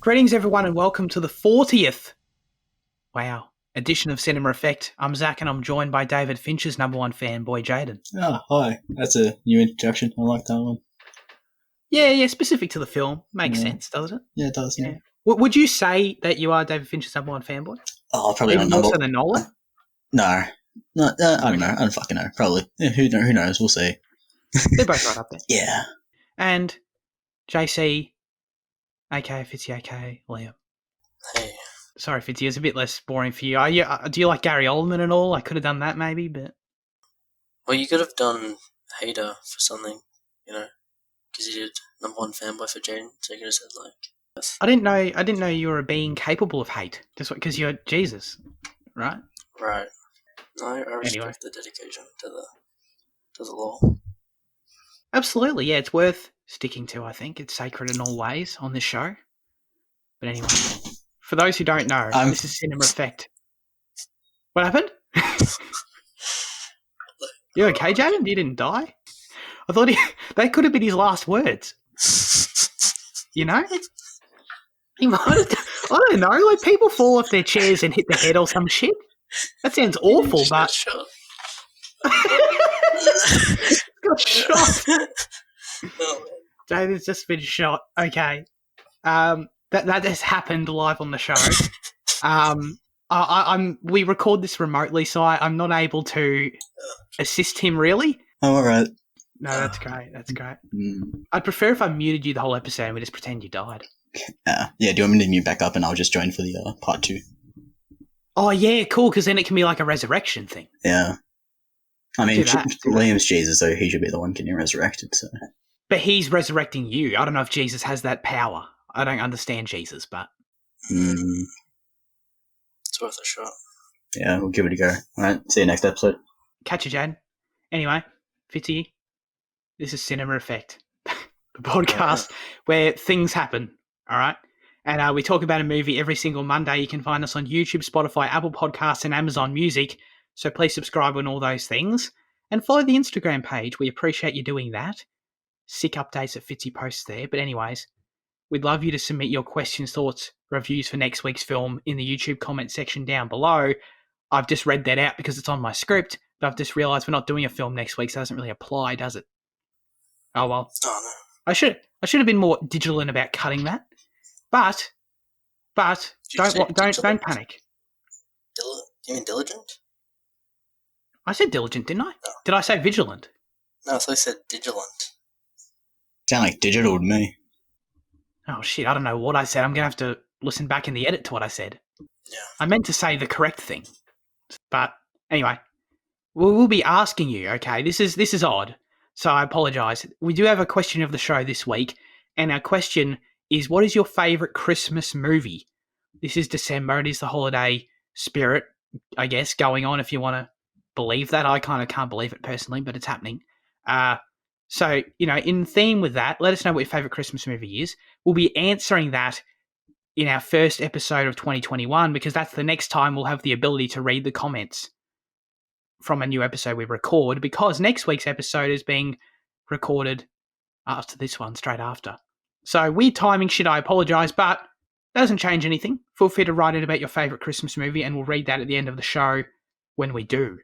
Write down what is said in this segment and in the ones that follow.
Greetings, everyone, and welcome to the 40th, edition of Cinema Effect. I'm Zach, and I'm joined by David Fincher's number one fanboy, Jaden. Oh, hi. That's a new introduction. I like that one. Yeah, specific to the film. Makes sense, doesn't it? Yeah, it does, yeah. Would you say that you are David Fincher's number one fanboy? Oh, probably even not more so than Nolan? No. I don't know. I don't fucking know. Probably. Yeah, who knows? We'll see. They're both right up there. Yeah. And JC, aka Fitzy, aka Liam. Hey. Sorry, Fitzy, it's a bit less boring for you. Do you like Gary Oldman at all? I could have done that maybe, but... Well, you could have done Hater for something, because you did number one fanboy for Jaden, so you could have said, I didn't know you were a being capable of hate, just because you're Jesus, right? Right. No, I respect Anyway. the dedication to the law. Absolutely, yeah, it's worth sticking to, I think. It's sacred in all ways on this show. But anyway, for those who don't know, this is Cinema Effect. What happened? You okay, Jaden? You didn't die? I thought that could have been his last words. You know? He might have, I don't know, like people fall off their chairs and hit the head or some shit. That sounds awful, but... Shot. Got shot. Oh, David's just been shot. Okay. That has happened live on the show. We record this remotely, so I'm not able to assist him really. Oh, all right. No, that's great. That's great. Mm. I'd prefer if I muted you the whole episode and we just pretend you died. Yeah, do you want me to mute back up and I'll just join for the part 2? Oh, yeah, cool, because then it can be like a resurrection thing. Yeah. I mean, Do that. Liam's Jesus, so he should be the one getting resurrected, so... But he's resurrecting you. I don't know if Jesus has that power. I don't understand Jesus, but... Mm. it's worth a shot. Yeah, we'll give it a go. All right, see you next episode. Catch you, Jan. Anyway, Fitzy, this is Cinema Effect, the podcast where things happen, all right? And we talk about a movie every single Monday. You can find us on YouTube, Spotify, Apple Podcasts, and Amazon Music. So please subscribe on all those things. And follow the Instagram page. We appreciate you doing that. Sick updates that Fitzy posts there. But anyways, we'd love you to submit your questions, thoughts, reviews for next week's film in the YouTube comment section down below. I've just read that out because it's on my script, but I've just realised we're not doing a film next week, so it doesn't really apply, does it? Oh, well. Oh, no. I should have been more diligent about cutting that. But don't panic. You mean diligent? I said diligent, didn't I? No. Did I say vigilant? No, so I said digilant. Sound like digital to me. Oh, shit, I don't know what I said. I'm going to have to listen back in the edit to what I said. Yeah. I meant to say the correct thing. But anyway, we'll be asking you, okay? This is odd, so I apologise. We do have a question of the show this week, and our question is, what is your favourite Christmas movie? This is December. It is the holiday spirit, I guess, going on if you want to believe that. I kind of can't believe it personally, but it's happening. So, in theme with that, let us know what your favourite Christmas movie is. We'll be answering that in our first episode of 2021 because that's the next time we'll have the ability to read the comments from a new episode we record, because next week's episode is being recorded after this one, straight after. So, weird timing shit, I apologise, but that doesn't change anything. Feel free to write in about your favourite Christmas movie and we'll read that at the end of the show when we do.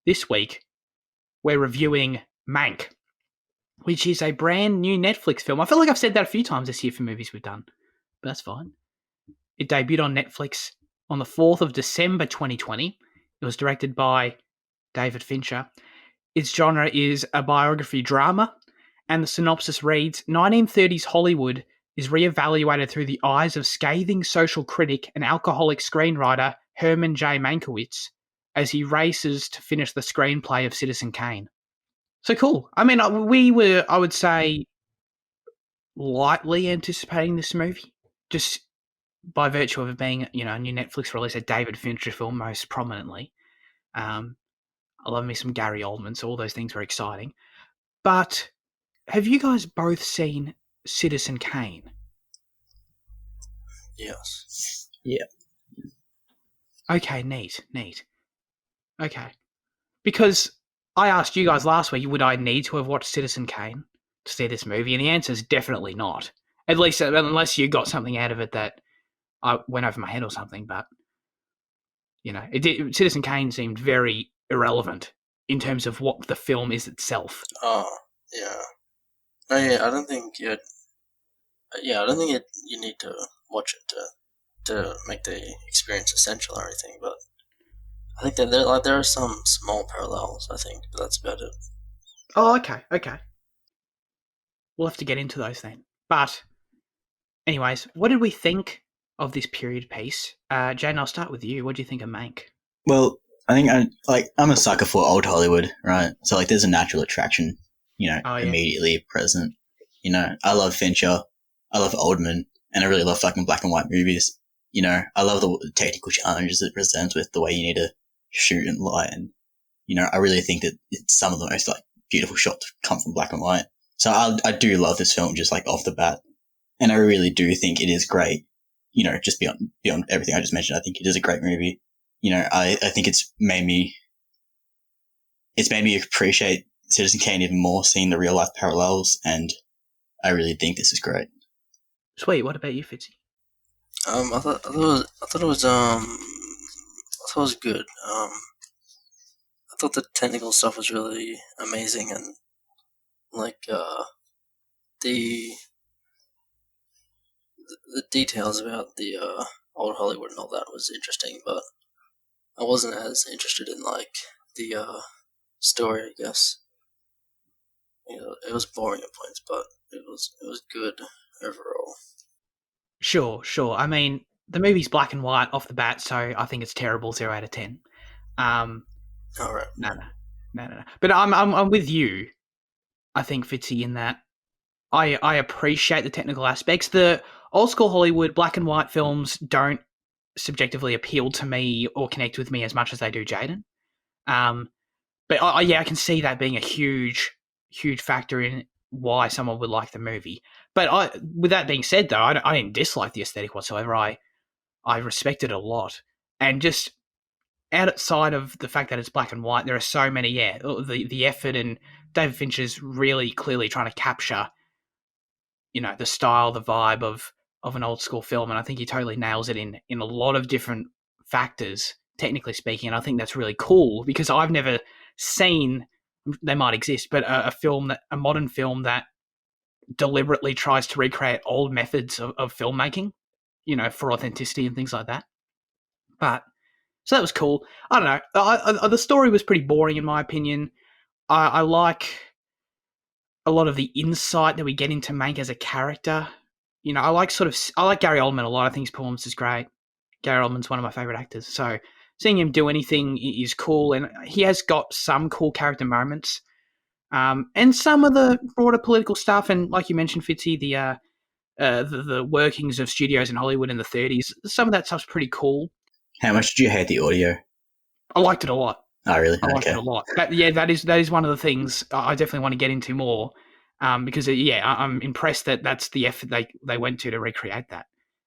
This week, we're reviewing Mank, which is a brand new Netflix film. I feel like I've said that a few times this year for movies we've done, but that's fine. It debuted on Netflix on the 4th of December 2020. It was directed by David Fincher. Its genre is a biography drama, and the synopsis reads, 1930s Hollywood is reevaluated through the eyes of scathing social critic and alcoholic screenwriter Herman J. Mankiewicz as he races to finish the screenplay of Citizen Kane. So cool. I mean, we were, I would say, lightly anticipating this movie, just by virtue of it being, a new Netflix release, a David Fincher film, most prominently. I love me some Gary Oldman, so all those things were exciting. But have you guys both seen Citizen Kane? Yes. Yeah. Okay, neat. Okay. Because I asked you guys last week, would I need to have watched Citizen Kane to see this movie? And the answer is definitely not. At least unless you got something out of it that I went over my head or something. But Citizen Kane seemed very irrelevant in terms of what the film is itself. Oh, yeah. No, yeah, I don't think you. Yeah, I don't think you need to watch it to make the experience essential or anything. But I think that there are some small parallels. I think, but that's about it. Oh, okay. We'll have to get into those then. But, anyways, what did we think of this period piece? Jane, I'll start with you. What do you think of Mank? Well, I think I'm a sucker for old Hollywood, right? So there's a natural attraction, immediately present. I love Fincher, I love Oldman, and I really love fucking black and white movies. I love the technical challenges it presents with the way you need to shoot and light, and I really think that some of the most beautiful shots come from black and white. So I do love this film just off the bat, and I really do think it is great. Just beyond everything I just mentioned, I think it is a great movie. I think it's made me appreciate Citizen Kane even more, seeing the real life parallels, and I really think this is great. Sweet. What about you, Fitzy? I thought it was good. I thought the technical stuff was really amazing, and the details about the old Hollywood and all that was interesting, but I wasn't as interested in the story, I guess. It was boring at points, but it was good overall. Sure. I mean, the movie's black and white off the bat, so I think it's terrible. 0 out of 10. All right. No. But I'm with you. I think Fitzy in that I appreciate the technical aspects. The old school Hollywood black and white films don't subjectively appeal to me or connect with me as much as they do Jaden. But I can see that being a huge factor in why someone would like the movie. But with that being said, though, I didn't dislike the aesthetic whatsoever. I respect it a lot. And just outside of the fact that it's black and white, there are so many, the effort, and David Fincher's really clearly trying to capture, the style, the vibe of an old school film. And I think he totally nails it in a lot of different factors, technically speaking. And I think that's really cool because I've never seen, they might exist, but a modern film that deliberately tries to recreate old methods of filmmaking, for authenticity and things like that. But so that was cool. I don't know. The story was pretty boring in my opinion. I like a lot of the insight that we get into Mank as a character. I like Gary Oldman a lot. I think his performance is great. Gary Oldman's one of my favorite actors. So seeing him do anything is cool, and he has got some cool character moments. And some of the broader political stuff, and like you mentioned, Fitzy, the workings of studios in Hollywood in the 30s, some of that stuff's pretty cool. How much did you hate the audio? I liked it a lot. Oh, really? I liked it a lot. That is one of the things I definitely want to get into more, because I'm impressed that that's the effort they went to recreate that.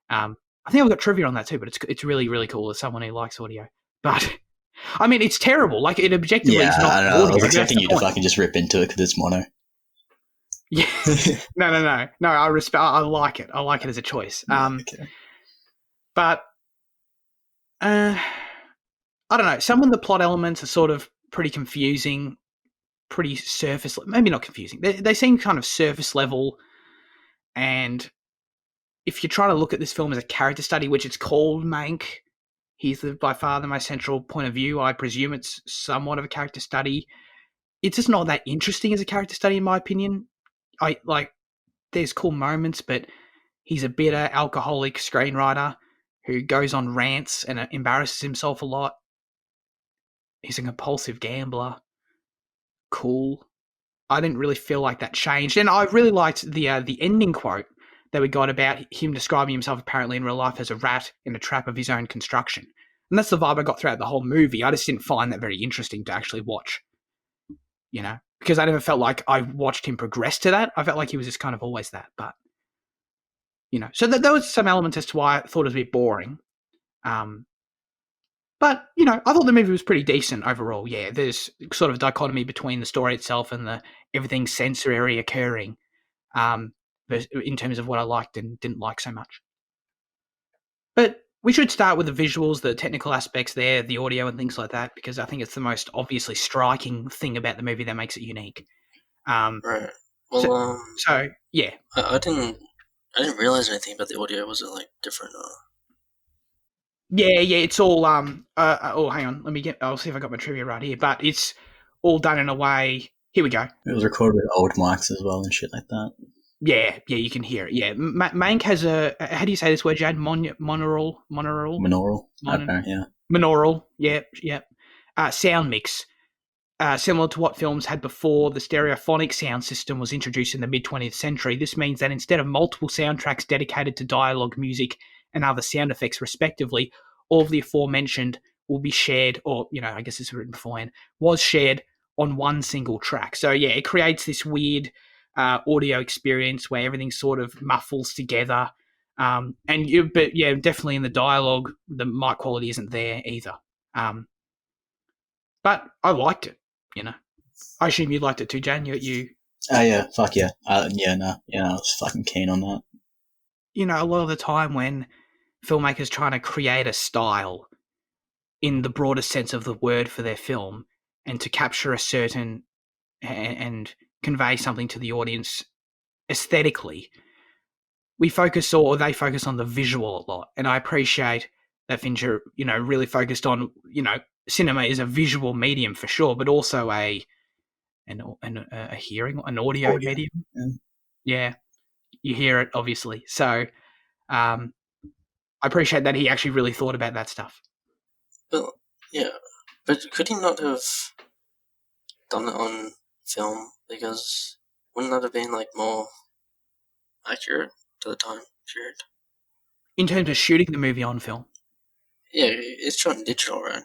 I think I've got trivia on that too, but it's really, really cool as someone who likes audio. But I mean, it's terrible. It objectively is not. I don't know. I was expecting you to fucking just rip into it because it's mono. Yeah. No. I like it. I like it as a choice. Okay. But I don't know. Some of the plot elements are sort of pretty confusing, pretty surface. Maybe not confusing. They seem kind of surface level. And if you're trying to look at this film as a character study, which it's called Mank, he's by far the most central point of view. I presume it's somewhat of a character study. It's just not that interesting as a character study, in my opinion. There's cool moments, but he's a bitter, alcoholic screenwriter who goes on rants and embarrasses himself a lot. He's a compulsive gambler. Cool. I didn't really feel like that changed. And I really liked the ending quote that we got about him describing himself apparently in real life as a rat in a trap of his own construction. And that's the vibe I got throughout the whole movie. I just didn't find that very interesting to actually watch, because I never felt like I watched him progress to that. I felt like he was just kind of always that. But, so there was some elements as to why I thought it was a bit boring. But, I thought the movie was pretty decent overall. Yeah, there's sort of a dichotomy between the story itself and everything sensory occurring, in terms of what I liked and didn't like so much. But we should start with the visuals, the technical aspects there, the audio and things like that, because I think it's the most obviously striking thing about the movie that makes it unique. Right. Well, so yeah, I didn't realize anything about the audio. Was it like different? Yeah, it's all oh, hang on, I'll see if I got my trivia right here. But it's all done in a way. Here we go. It was recorded with old mics as well and shit like that. Yeah, you can hear it. Yeah, Mank has a. How do you say this word, Jad? Monaural. Okay, yeah. Monaural. Yeah. Sound mix. Similar to what films had before, the stereophonic sound system was introduced in the mid-20th century. This means that instead of multiple soundtracks dedicated to dialogue, music, and other sound effects respectively, all of the aforementioned will be shared, or, I guess it's written beforehand, was shared on one single track. So, yeah, it creates this weird audio experience where everything sort of muffles together. But definitely in the dialogue, the mic quality isn't there either. But I liked it. I assume you liked it too, Jan. You. Oh yeah, fuck yeah. I was fucking keen on that. A lot of the time when filmmakers trying to create a style in the broadest sense of the word for their film, and to capture a certain and convey something to the audience aesthetically, they focus on the visual a lot, and I appreciate that Fincher, really focused on, cinema is a visual medium for sure, but also a hearing, an audio medium. Yeah, you hear it obviously. So, I appreciate that he actually really thought about that stuff. Well, yeah, but could he not have done it on film? Because wouldn't that have been like more accurate to the time period? In terms of shooting the movie on film? Yeah, it's shot in digital, right?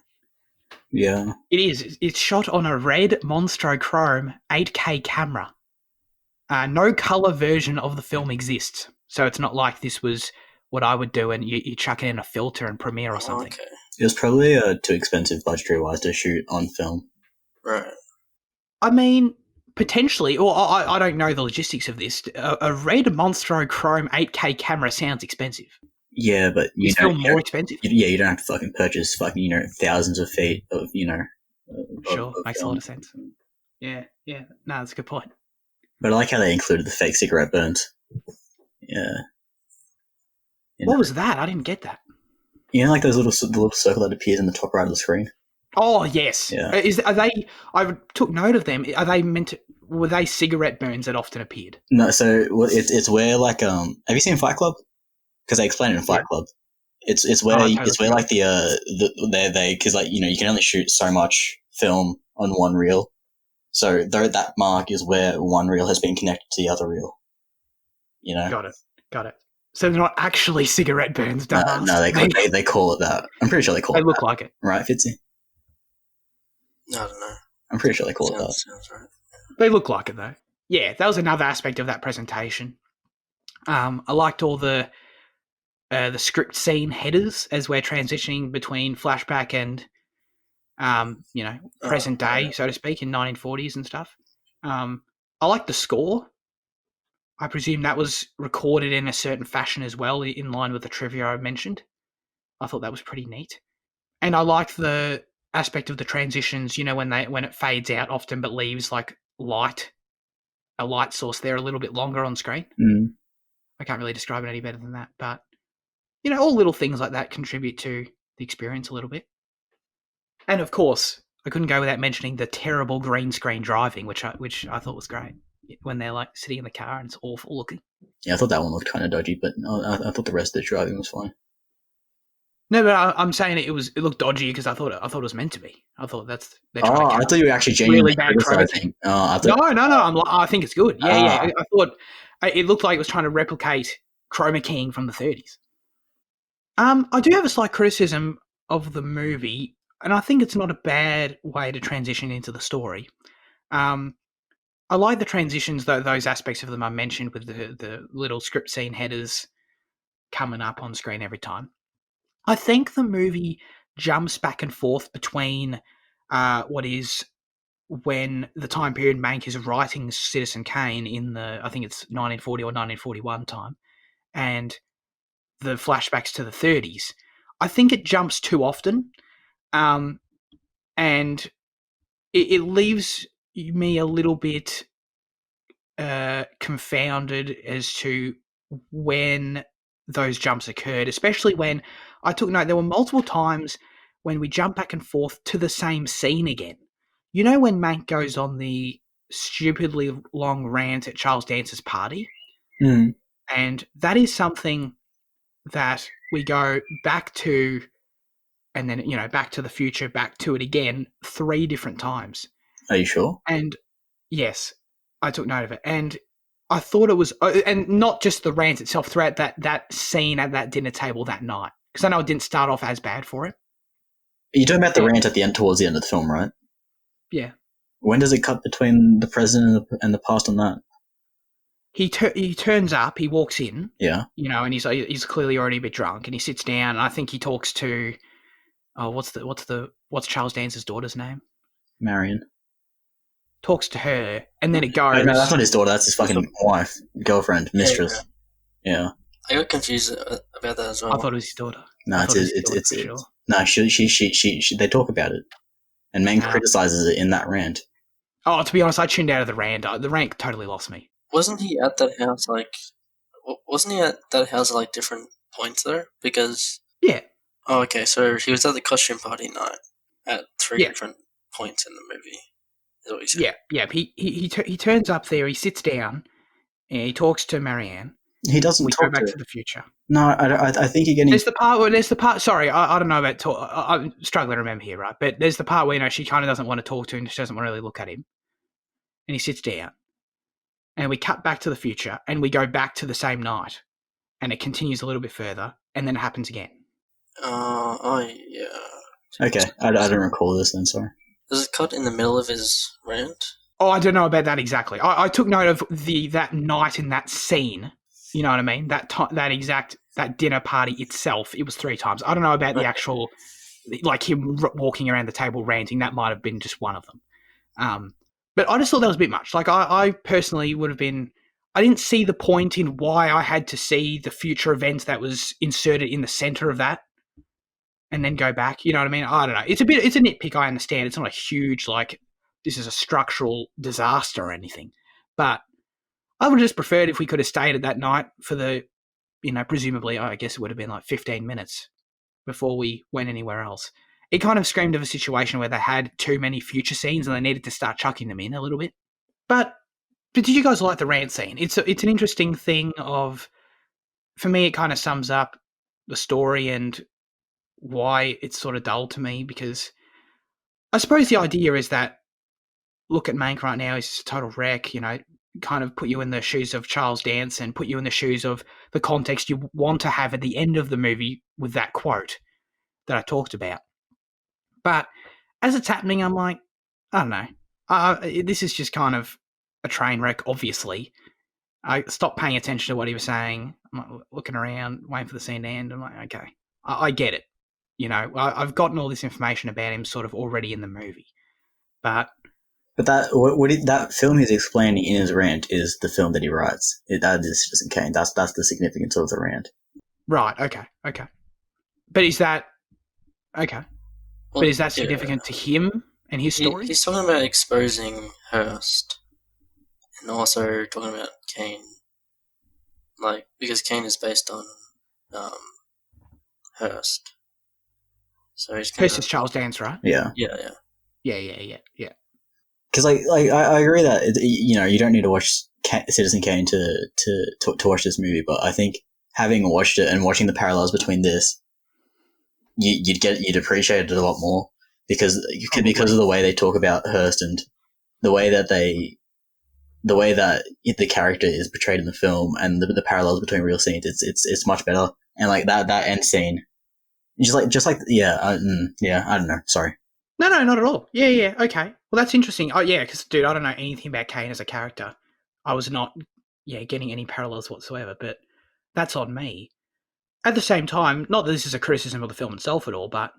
Yeah. It is. It's shot on a red monochrome 8K camera. No color version of the film exists. So it's not like this was what I would do and you chuck it in a filter and Premiere or something. Okay. It was probably too expensive budgetary-wise to shoot on film. Right. I mean, potentially, or I don't know the logistics of this. A red monochrome 8K camera sounds expensive. Yeah, but it's still more expensive. You don't have to fucking purchase thousands of feet of Sure, of makes film. a lot of sense. Yeah. No, that's a good point. But I like how they included the fake cigarette burns. Yeah. What was that? I didn't get that. Like the little circle that appears in the top right of the screen. Oh yes. Yeah. Are they? I took note of them. Are they meant to? Were they cigarette burns that often appeared? No. So it's where have you seen Fight Club? Because they explain it in Fight Club. It's where like they because you can only shoot so much film on one reel. So that mark is where one reel has been connected to the other reel. Got it. So they're not actually cigarette burns, dumbass. No, they call it that. I'm pretty sure they call it that. They look like it. Right, Fitzy? I don't know. I'm pretty sure they call it that. Sounds right. They look like it, though. Yeah, that was another aspect of that presentation. I liked all the script scene headers as we're transitioning between flashback and, present day, so to speak, in 1940s and stuff. I like the score. I presume that was recorded in a certain fashion as well, in line with the trivia I mentioned. I thought that was pretty neat. And I liked the aspect of the transitions, when it fades out often but leaves like a light source there a little bit longer on screen. Mm. I can't really describe it any better than that, but all little things like that contribute to the experience a little bit. And of course, I couldn't go without mentioning the terrible green screen driving, which I thought was great, when they're like sitting in the car and it's awful looking. Yeah, I thought that one looked kind of dodgy, but I thought the rest of the driving was fine. No, but I'm saying it looked dodgy because I thought it was meant to be. I thought I thought you were actually genuinely really bad criticizing. No. I think it's good. Yeah. I thought it looked like it was trying to replicate chroma keying from the 30s. I do have a slight criticism of the movie, and I think it's not a bad way to transition into the story. I like the transitions, though, those aspects of them I mentioned, with the little script scene headers coming up on screen every time. I think the movie jumps back and forth between what is when the time period Mank is writing Citizen Kane in I think it's 1940 or 1941 time, and the flashbacks to the 30s. I think it jumps too often, and it leaves me a little bit confounded as to when those jumps occurred, especially when I took note there were multiple times when we jump back and forth to the same scene again. You know when Mank goes on the stupidly long rant at Charles Dance's party? Mm. And that is something that we go back to, and then, Back to the Future, back to it again 3 different times. Are you sure? And yes, I took note of it. And I thought it was, and not just the rant itself, throughout that scene at that dinner table that night. Because I know it didn't start off as bad for him. You're talking about the rant at the end, towards the end of the film, right? Yeah. When does it cut between the present and the past on that? He turns up, he walks in. Yeah. And he's clearly already a bit drunk, and he sits down, and I think he talks to, what's Charles Dance's daughter's name? Marion. Talks to her, and then it goes. Oh, no, that's not his daughter. That's his fucking wife, girlfriend, mistress. Yeah. I got confused about that as well. I thought it was his daughter. No, it's sure. No. She. They talk about it, and Mank criticizes it in that rant. Oh, to be honest, I tuned out of the rant. The rant totally lost me. Wasn't he at that house at different points there? Because yeah. Oh, okay. So he was at the costume party night at 3 different points in the movie. Is what he said. Yeah. He turns up there. He sits down, and he talks to Marianne. He doesn't. We go back to the future. No, I think you're getting. There's the part. Sorry, I don't know about talk. I'm struggling to remember here, right? But there's the part where she kind of doesn't want to talk to him. She doesn't want to really look at him, and he sits down. And we cut back to the future, and we go back to the same night, and it continues a little bit further, and then it happens again. Yeah. Okay, I don't recall this then. Sorry. Does it cut in the middle of his rant? Oh, I don't know about that exactly. I took note of that night in that scene. You know what I mean? That dinner party itself. It was 3 times. I don't know about the actual, like him walking around the table ranting. That might have been just one of them. But I just thought that was a bit much. Like, I personally would have been... I didn't see the point in why I had to see the future events that was inserted in the center of that and then go back. You know what I mean? I don't know. It's a nitpick, I understand. It's not a huge, like, this is a structural disaster or anything. But I would have just preferred if we could have stayed at that night for the, presumably, I guess it would have been like 15 minutes before we went anywhere else. It kind of screamed of a situation where they had too many future scenes and they needed to start chucking them in a little bit. But did you guys like the rant scene? It's an interesting thing for me, it kind of sums up the story and why it's sort of dull to me, because I suppose the idea is that, look at Mank right now, he's just a total wreck, kind of put you in the shoes of Charles Dance and put you in the shoes of the context you want to have at the end of the movie with that quote that I talked about. But as it's happening, I'm like, I don't know. This is just kind of a train wreck, obviously. I stopped paying attention to what he was saying. I'm like, looking around, waiting for the scene to end. I'm like, okay, I get it. I've gotten all this information about him sort of already in the movie. But that film he's explaining in his rant is the film that he writes. That is Citizen Kane. That's the significance of the rant. Right, okay. But is that... Okay. Well, but is that significant to him and his story? He's talking about exposing Hearst and also talking about Kane. Like, because Kane is based on Hearst. So he's Hearst is Charles Dance, right? Yeah. Yeah. Because I agree that you don't need to watch Citizen Kane to watch this movie, but I think having watched it and watching the parallels between this, you'd appreciate it a lot more because of the way they talk about Hearst and the way that the character is portrayed in the film and the parallels between real scenes. It's much better, and like that end scene, I don't know. Sorry. No, not at all. Yeah. Okay. Well, that's interesting. Oh, yeah, because, dude, I don't know anything about Kane as a character. I was not, getting any parallels whatsoever, but that's on me. At the same time, not that this is a criticism of the film itself at all, but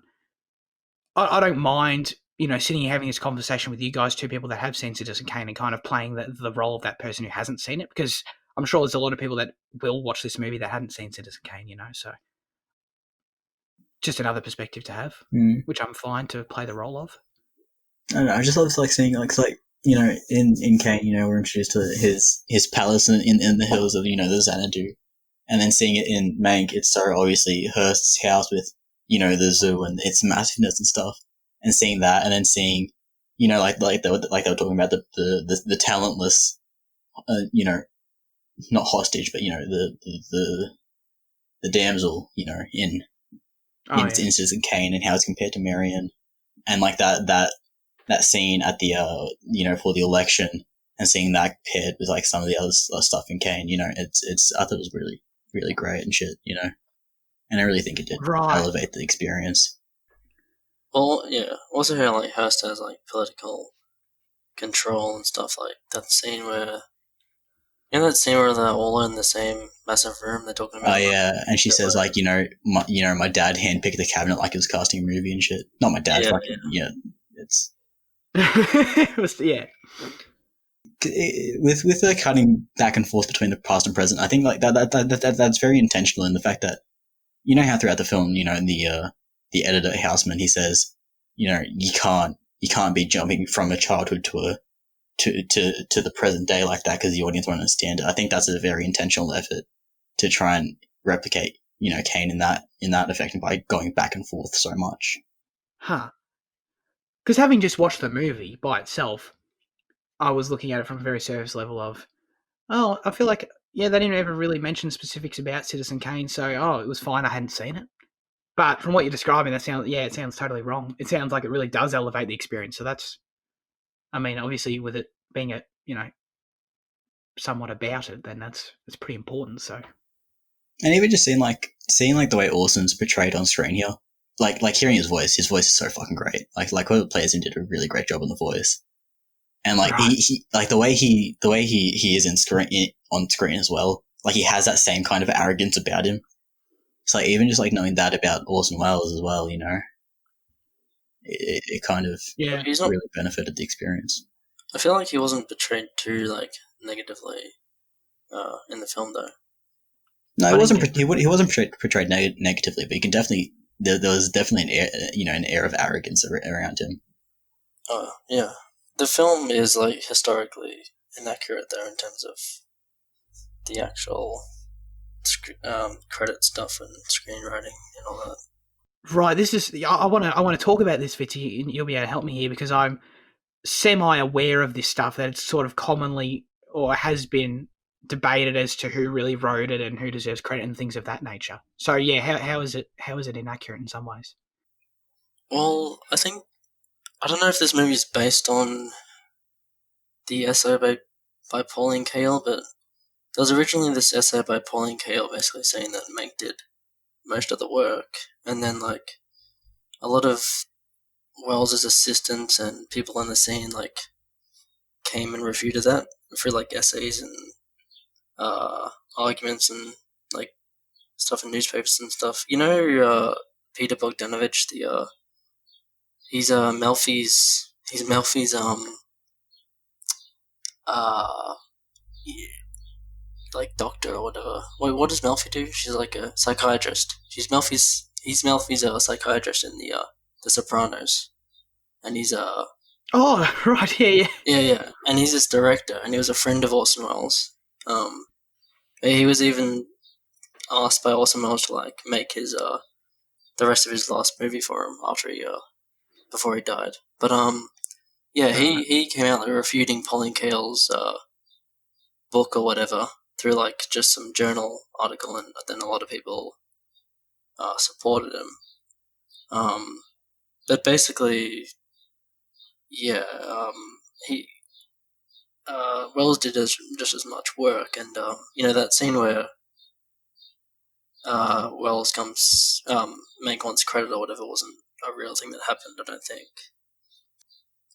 I don't mind, sitting here having this conversation with you guys, 2 people that have seen Citizen Kane, and kind of playing the role of that person who hasn't seen it, because I'm sure there's a lot of people that will watch this movie that hadn't seen Citizen Kane, so just another perspective to have, which I'm fine to play the role of. I don't know, I just love seeing in Kane, we're introduced to his palace in the hills of the Xanadu, and then seeing it in Mank, it's so obviously Hearst's house with the zoo and its massiveness and stuff, and seeing that, and then seeing like they were talking about the talentless, not hostage, but the damsel, in Citizen Kane, and how it's compared to Marion, and like that scene at the for the election, and seeing that paired with like some of the other stuff in Kane, it's I thought it was really, really great and shit, and I really think it did elevate the experience. Well, yeah. Also, how like Hearst has like political control and stuff, like that scene where. That scene where they're all in the same massive room, they're talking about. Oh yeah, and she says like, my dad handpicked the cabinet like it was casting a movie and shit. Not my dad, it's. Yeah. With the cutting back and forth between the past and present, I think like that's very intentional in the fact that how throughout the film, in the editor Houseman, he says, you can't be jumping from a childhood to the present day like that because the audience won't understand it. I think that's a very intentional effort to try and replicate, Kane in that effect by going back and forth so much. Huh. Because having just watched the movie by itself, I was looking at it from a very surface level of, I feel like, they didn't ever really mention specifics about Citizen Kane, so, it was fine, I hadn't seen it. But from what you're describing, it sounds totally wrong. It sounds like it really does elevate the experience, so that's, obviously with it being somewhat about it, then that's pretty important, so. And even just seeing the way Orson's portrayed on screen here, like hearing his voice is so fucking great. Like whoever plays him did a really great job on the voice. And like he like the way he is on screen as well. Like he has that same kind of arrogance about him. So like, even just like knowing that about Orson Welles as well, it kind of really benefited the experience. I feel like he wasn't portrayed too like negatively in the film though. No, he wasn't portrayed negatively, but you can definitely there was definitely an air of arrogance around him. Oh yeah, the film is like historically inaccurate there in terms of the actual credit stuff and screenwriting and all that. Right, this is I want to talk about this, Fitzy, and you'll be able to help me here because I'm semi-aware of this stuff, that it's sort of commonly or has been debated as to who really wrote it and who deserves credit and things of that nature. So yeah, how is it inaccurate in some ways? Well, I don't know if this movie is based on the essay by Pauline Kael, but there was originally this essay by Pauline Kael basically saying that Mank did most of the work, and then like a lot of Welles' assistants and people in the scene like came and refuted that through like essays and arguments and like stuff in newspapers and stuff. Peter Bogdanovich, he's Melfi's like doctor or whatever. Wait, what does Melfi do? She's like a psychiatrist. He's Melfi's psychiatrist in the Sopranos, and he's Oh right, yeah. And he's his director, and he was a friend of Orson Welles. He was even asked by Orson Welles to like make his the rest of his last movie for him after before he died. But he came out like refuting Pauline Kael's book or whatever through like just some journal article, and then a lot of people supported him. But basically, he Wells did just as much work, and that scene where Wells comes Mank wants credit or whatever wasn't a real thing that happened, I don't think.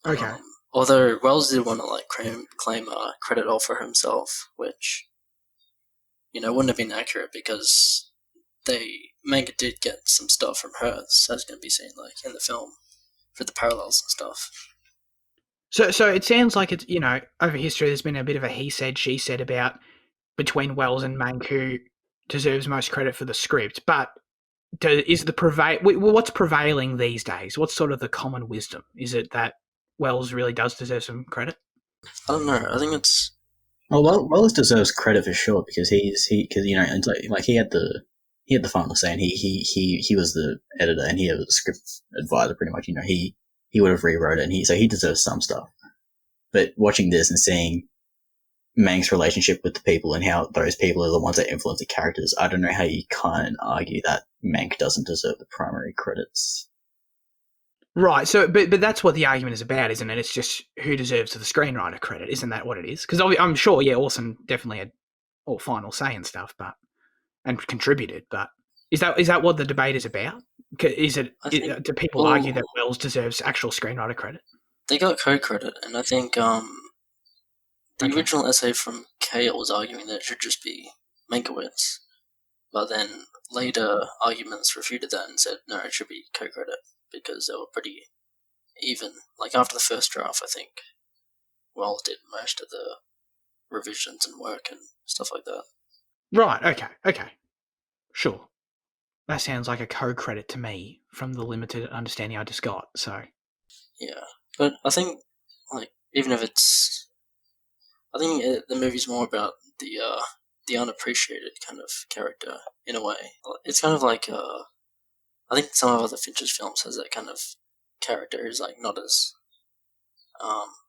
Okay. Although Wells did want to like claim credit all for himself, which wouldn't have been accurate because Mank did get some stuff from her, so it's going to be seen like in the film for the parallels and stuff. So it sounds like it's over history. There's been a bit of a he said she said about between Wells and Mank who deserves most credit for the script, but what's prevailing these days? What's sort of the common wisdom? Is it that Wells really does deserve some credit? I don't know. I think it's. Well, Wells deserves credit for sure because because it's like he had the final say, and he was the editor and he was the script advisor pretty much. He would have rewrote it, and he deserves some stuff. But watching this and seeing Mank's relationship with the people and how those people are the ones that influence the characters, I don't know how you can't argue that Mank doesn't deserve the primary credits. Right. So, but that's what the argument is about, isn't it? It's just who deserves the screenwriter credit. Isn't that what it is? Because I'm sure, yeah, Orson definitely had all final say and stuff, and contributed. But is that what the debate is about? Do people argue that Wells deserves actual screenwriter credit? They got co-credit, and I think the original essay from Kale was arguing that it should just be Mankiewicz, but then later arguments refuted that and said no, it should be co-credit because they were pretty even. Like after the first draft, I think Wells did most of the revisions and work and stuff like that. Right. Okay. Sure. That sounds like a co-credit to me from the limited understanding I just got. So. Yeah, but I think even if it's, I think the movie's more about the unappreciated kind of character in a way. It's kind of like I think some of other Fincher's films has that kind of character who's like not as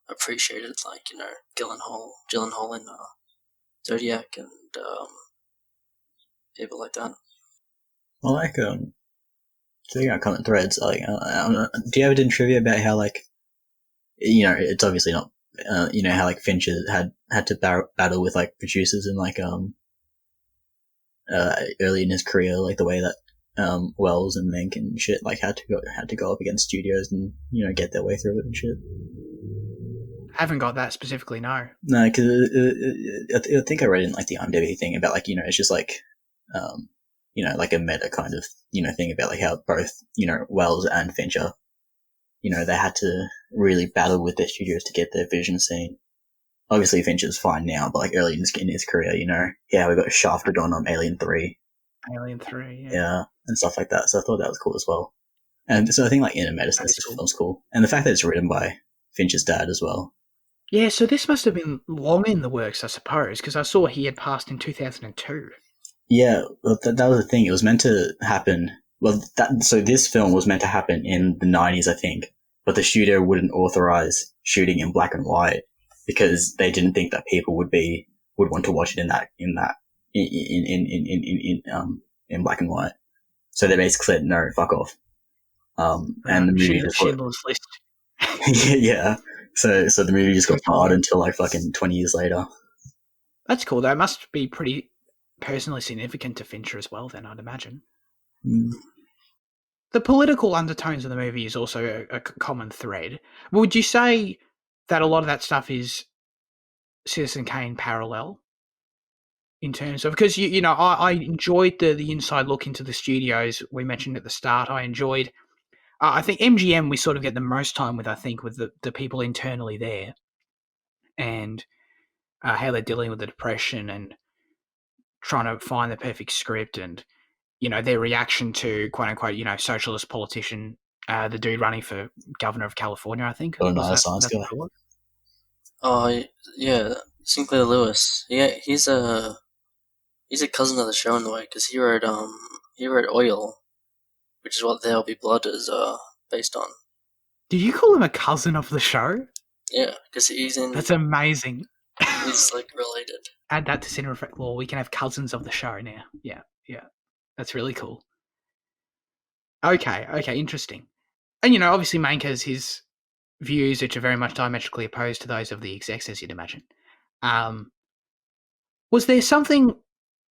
appreciated, like Gyllenhaal in Zodiac and people like that. Well, like speaking of comment threads, do you ever do trivia about how it's obviously not how like Fincher had to battle with like producers and early in his career, like the way that Wells and Mank and shit had to go up against studios and get their way through it and shit. I haven't got that specifically, no. No, because I think I read in the IMDb thing about it's just like a meta kind of thing about how both Wells and Fincher they had to really battle with their studios to get their vision seen. Obviously Fincher's fine now, but early in his career, we got shafted on Alien 3. Alien 3, yeah, and stuff like that. So I thought that was cool as well. And so I think in a meta sense, this film's cool, and the fact that it's written by Fincher's dad as well. Yeah, so this must have been long in the works, I suppose, because I saw he had passed in 2002. Yeah, well, that was the thing. It was meant to happen. Well, so this film was meant to happen in the 90s, I think, but the studio wouldn't authorize shooting in black and white because they didn't think that people would want to watch it in black and white. So they basically said no, fuck off. And the movie just Schindler's List. yeah. So the movie just got hard until fucking 20 years later. That's cool. That must be pretty personally significant to Fincher as well, then, I'd imagine. Mm. The political undertones of the movie is also a common thread. Would you say that a lot of that stuff is Citizen Kane parallel? In terms of, because I enjoyed the inside look into the studios we mentioned at the start. I enjoyed, I think MGM we sort of get the most time with. I think with the people internally there, and how they're dealing with the depression and trying to find the perfect script, and their reaction to quote unquote socialist politician, the dude running for governor of California, I think. Oh, no, science guy. Oh yeah, Sinclair Lewis. Yeah, he's a cousin of the show in the way because he wrote Oil, which is what There'll Be Blood is based on. Did you call him a cousin of the show? Yeah, because he's in. That's amazing. He's related. Add that to Cinema Effect Law. We can have cousins of the show now. Yeah. That's really cool. Okay, interesting. And obviously Mank has his views which are very much diametrically opposed to those of the execs, as you'd imagine. Was there something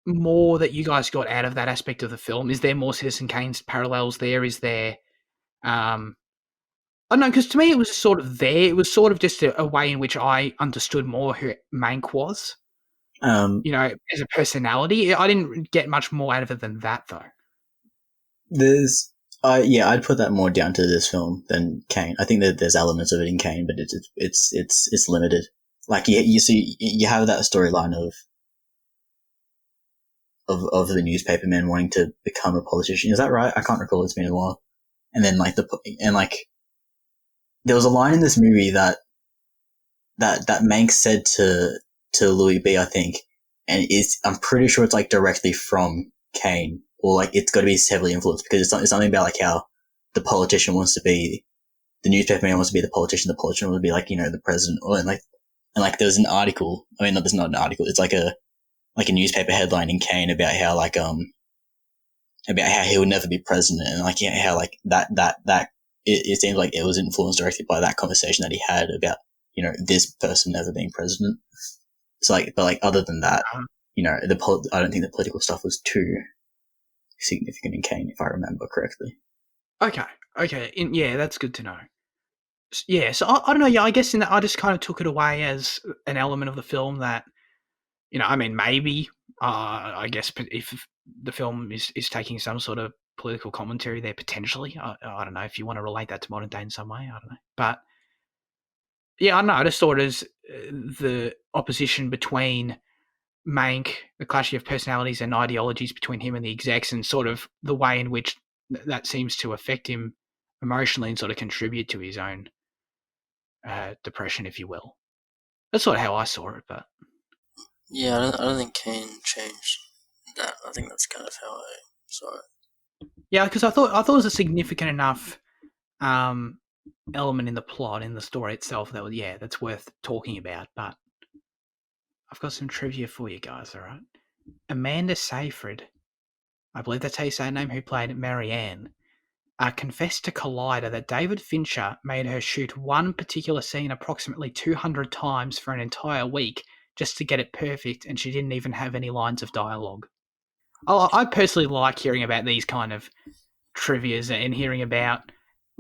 more that you guys got out of that aspect of the film? Is there more Citizen Kane's parallels there? Is there I don't know, because to me it was sort of there. It was sort of just a way in which I understood more who Mank was. As a personality. I didn't get much more out of it than that, though. I'd put that more down to this film than Kane. I think that there's elements of it in Kane, but it's limited. You see, you have that storyline of of the newspaperman wanting to become a politician. Is that right? I can't recall. It's been a while. And then there was a line in this movie that Mank said to Louis B, I think, and I'm pretty sure it's like directly from Kane, or like it's got to be heavily influenced, because it's something about like how the politician wants to be, the newspaperman wants to be the politician wants to be like, the president, and like there's an article. I mean, no, there's not an article. It's like a newspaper headline in Kane about how about how he would never be president, and like how like that it seems like it was influenced directly by that conversation that he had about this person never being president. So like, but like other than that, I don't think the political stuff was too significant in Kane, if I remember correctly. Okay, yeah, that's good to know. Yeah, so I don't know. Yeah, I guess I just kind of took it away as an element of the film that, I mean, maybe I guess if the film is taking some sort of political commentary there potentially, I don't know if you want to relate that to modern day in some way. I don't know, but yeah, I don't know. I just saw it as the opposition between Mank, the clashing of personalities and ideologies between him and the execs, and sort of the way in which that seems to affect him emotionally and sort of contribute to his own depression, if you will. That's sort of how I saw it, but yeah, I don't think Kane changed that. I think that's kind of how I saw it. Yeah, because I thought it was a significant enough element in the plot, in the story itself, that's worth talking about. But I've got some trivia for you guys, all right? Amanda Seyfried, I believe that's how you say her name, who played Marianne, confessed to Collider that David Fincher made her shoot one particular scene approximately 200 times for an entire week just to get it perfect, and she didn't even have any lines of dialogue. I personally like hearing about these kind of trivias and hearing about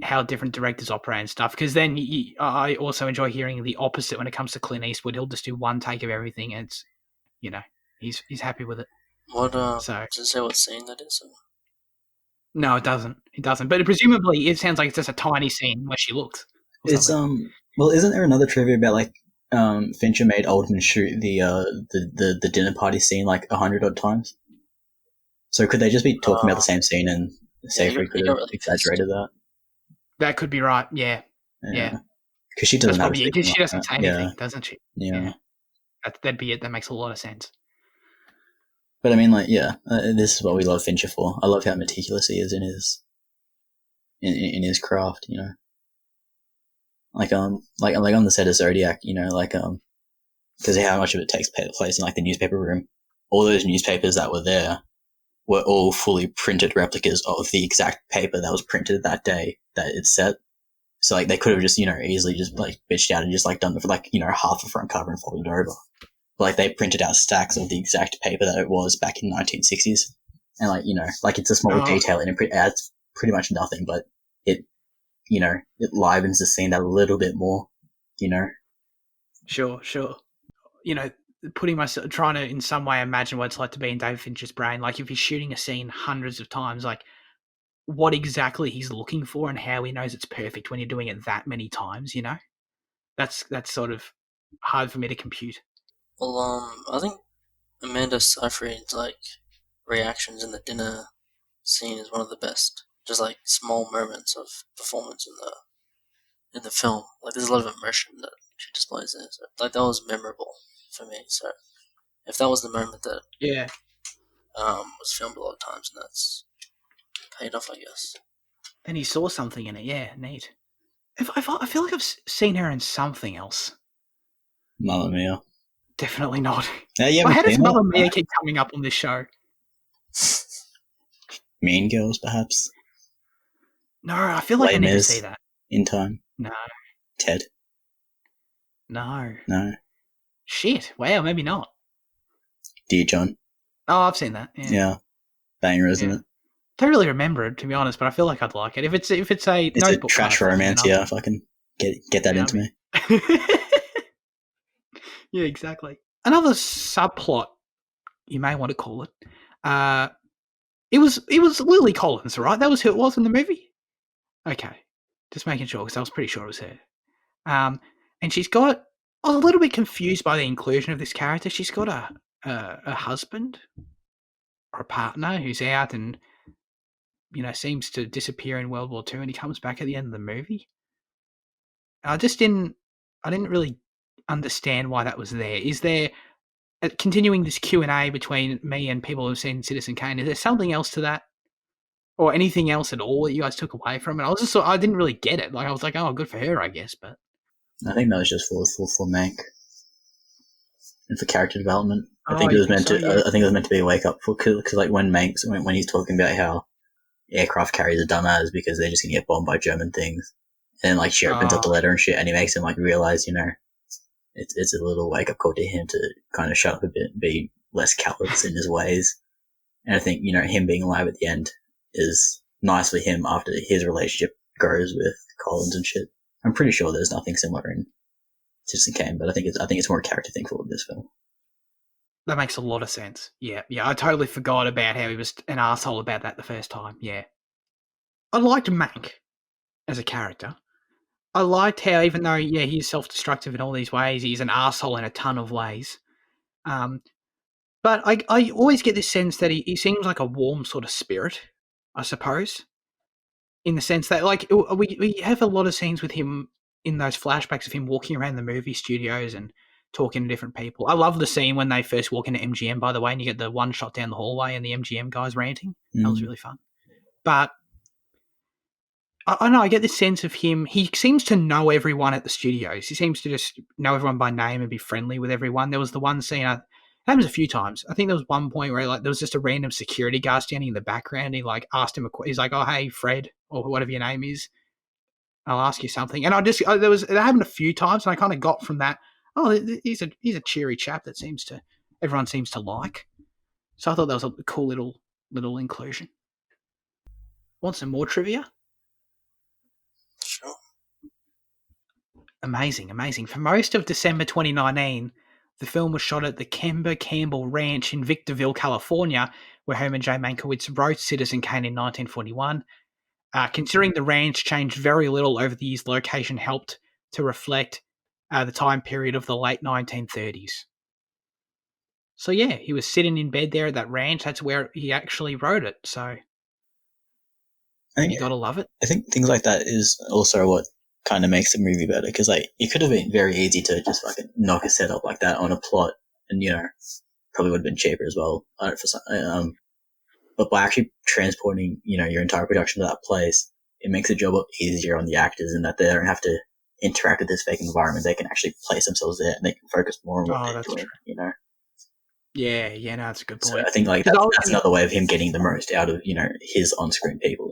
how different directors operate and stuff, because then I also enjoy hearing the opposite when it comes to Clint Eastwood. He'll just do one take of everything, and it's, he's happy with it. What does it say what scene that is? No, it doesn't. It doesn't. But presumably, it sounds like it's just a tiny scene where she looks. It's well, isn't there another trivia about like Fincher made Oldman shoot the dinner party scene like 100 odd times? So could they just be talking about the same scene and Seyfried could have exaggerated that? That could be right. Yeah. Because she doesn't. She doesn't say anything, doesn't she? Yeah. That'd be it. That makes a lot of sense. But I mean, like, this is what we love Fincher for. I love how meticulous he is in his craft. Like on the set of Zodiac, because how much of it takes place in like the newspaper room. All those newspapers that were there were all fully printed replicas of the exact paper that was printed that day that it's set. So like they could have just easily just like bitched out and just like done it for like half the front cover and folded it over. Like they printed out stacks of the exact paper that it was back in the 1960s, and like it's a small detail and it adds pretty much nothing, but it livens the scene that a little bit more. Sure. Putting myself, trying to in some way imagine what it's like to be in David Fincher's brain. Like if he's shooting a scene hundreds of times, like what exactly he's looking for and how he knows it's perfect when you're doing it that many times. That's sort of hard for me to compute. Well, I think Amanda Seyfried's like reactions in the dinner scene is one of the best. Just like small moments of performance in the film. Like there's a lot of immersion that she displays there. So, like that was memorable for me. So if that was the moment that was filmed a lot of times, and that's paid off, I guess. Then he saw something in it. Yeah, neat. I feel like I've seen her in something else. Mamma Mia. Definitely not. How does Mamma Mia keep coming up on this show? Mean Girls, perhaps? No, I feel like I need to see that. In Time? No. Ted? No. Shit. Wow, maybe not. Dear John? Oh, I've seen that. Yeah. Banger, isn't it? Don't really remember it, to be honest, but I feel like I'd like it. If it's a notebook, a trash romance, if I can get that into me. Yeah, exactly. Another subplot, you may want to call it. It was Lily Collins, right? That was who it was in the movie. Okay, just making sure because I was pretty sure it was her. And she's got. I was a little bit confused by the inclusion of this character. She's got a husband. or a partner who's out and, seems to disappear in World War II, and he comes back at the end of the movie. I didn't really understand why that was there. Is there, continuing this Q&A between me and people who've seen Citizen Kane, is there something else to that? Or anything else at all that you guys took away from it? I didn't really get it. Like, I was like, oh, good for her, I guess, but... I think that was just for Mank. And for character development. I think it was meant to be a wake up for, because like when he's talking about how aircraft carriers are dumbass because they're just gonna get bombed by German things, and like she opens up the letter and shit, and he makes him like realize, it's a little wake up call to him to kind of shut up a bit, and be less callous in his ways. And I think him being alive at the end is nice for him after his relationship grows with Collins and shit. I'm pretty sure there's nothing similar in Citizen Kane, but I think it's more a character thing for this film. That makes a lot of sense. Yeah, I totally forgot about how he was an asshole about that the first time. Yeah. I liked Mank as a character. I liked how, even though, he's self-destructive in all these ways, he's an asshole in a ton of ways. But I always get this sense that he seems like a warm sort of spirit, I suppose. In the sense that, like, we have a lot of scenes with him in those flashbacks of him walking around the movie studios and talking to different people. I love the scene when they first walk into MGM, by the way, and you get the one shot down the hallway and the MGM guys ranting. That was really fun. But I know, I get this sense of him. He seems to know everyone at the studios. He seems to just know everyone by name and be friendly with everyone. There was the one scene, it happens a few times. I think there was one point where like there was just a random security guard standing in the background. He like asked him, he's like, "Oh, hey, Fred," or whatever your name is. I'll ask you something. And it happened a few times, and I kind of got from that, oh, he's a cheery chap that everyone seems to like. So I thought that was a cool little inclusion. Want some more trivia? Sure. Amazing. For most of December 2019, the film was shot at the Kemba Campbell Ranch in Victorville, California, where Herman J. Mankiewicz wrote Citizen Kane in 1941. Considering the ranch changed very little over the years, location helped to reflect the time period of the late 1930s. So yeah, he was sitting in bed there at that ranch. That's where he actually wrote it. So you gotta love it. I think things like that is also what kind of makes the movie better, because like it could have been very easy to just fucking knock a setup like that on a plot, and probably would have been cheaper as well. But by actually transporting your entire production to that place, it makes the job easier on the actors, in that they don't have to interact with this fake environment. They can actually place themselves there, and they can focus more on what they're doing. True. Yeah, no, that's a good point. So I think like that's another way of him getting the most out of his on-screen people.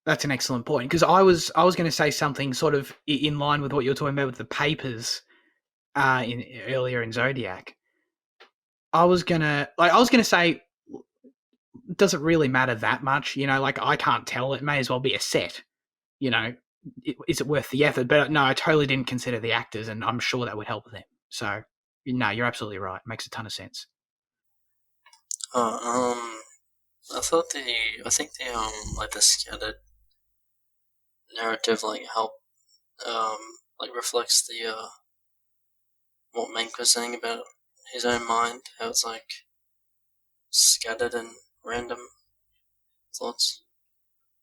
That's an excellent point, because I was going to say something sort of in line with what you're talking about with the papers earlier in Zodiac. I was gonna say, does it really matter that much? Like, I can't tell. It may as well be a set. Is it worth the effort? But no, I totally didn't consider the actors, and I'm sure that would help them. So no, you're absolutely right. It makes a ton of sense. I think the scattered narrative help reflects the what Mank was saying about his own mind, how it's scattered and random thoughts.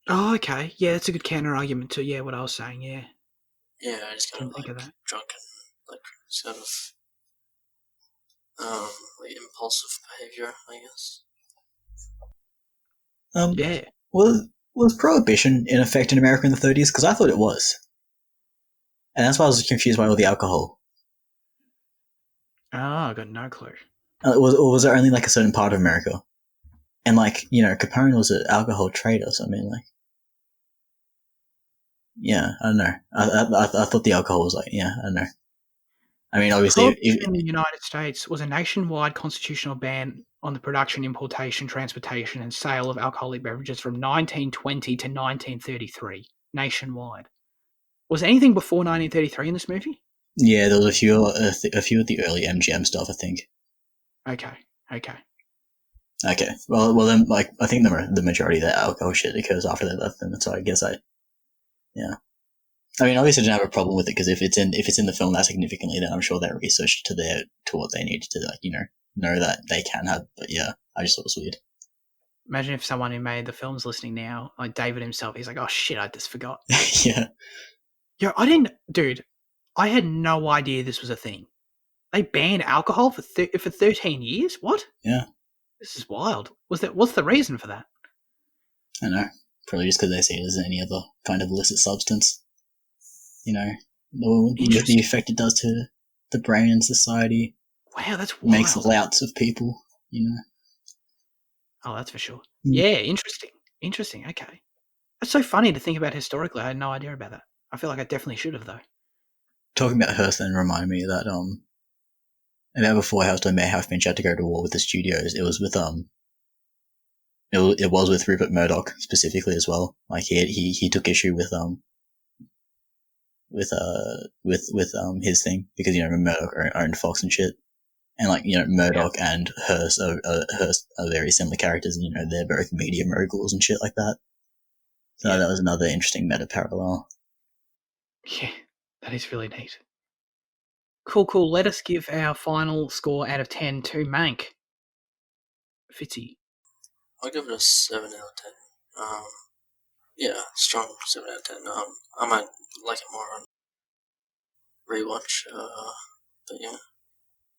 Oh, okay. Yeah, that's a good counter argument to what I was saying. Yeah. Yeah, I just kind of think of that. Drunken, sort of impulsive behavior, I guess. Yeah. Was prohibition in effect in America in the 30s? Because I thought it was. And that's why I was confused by all the alcohol. Oh, I got no clue. Or was it only a certain part of America? And Capone was an alcohol trader, so I mean yeah, I don't know. I thought the alcohol was I don't know. I mean, obviously, in the United States was a nationwide constitutional ban on the production, importation, transportation, and sale of alcoholic beverages from 1920 to 1933, nationwide. Was there anything before 1933 in this movie? Yeah, there was a few of the early MGM stuff, I think. Okay. Well, then, I think the majority of that alcohol shit occurs after they left them, so I guess yeah. I mean, obviously, I didn't have a problem with it, because if it's in the film that significantly, then I'm sure they researched to what they needed to know that they can have. But yeah, I just thought it was weird. Imagine if someone who made the film's listening now, like David himself, he's like, oh shit, I just forgot. Yeah. Yo, dude, I had no idea this was a thing. They banned alcohol for 13 years? What? Yeah. This is wild. What's the reason for that? I know. Probably just because they see it as any other kind of illicit substance. You know, the effect it does to the brain and society. Wow, that's wild. Makes louts of people, you know. Oh, that's for sure. Yeah, interesting. Okay. That's so funny to think about historically. I had no idea about that. I feel like I definitely should have, though. Talking about Hearst then reminded me that about before I was talking about how Fincher had to go to war with the studios, it was with it was with Rupert Murdoch specifically as well. Like he took issue with his thing because, you know, Murdoch owned Fox and shit, and like, you know, Murdoch and Hearst are very similar characters, and, you know, they're both media moguls and shit like that. So that was another interesting meta parallel. Yeah, that is really neat. Cool. Let us give our final score out of 10 to Mank. Fitzy. I'll give it a 7 out of 10. Yeah, strong 7 out of 10. I might like it more on rewatch, but yeah.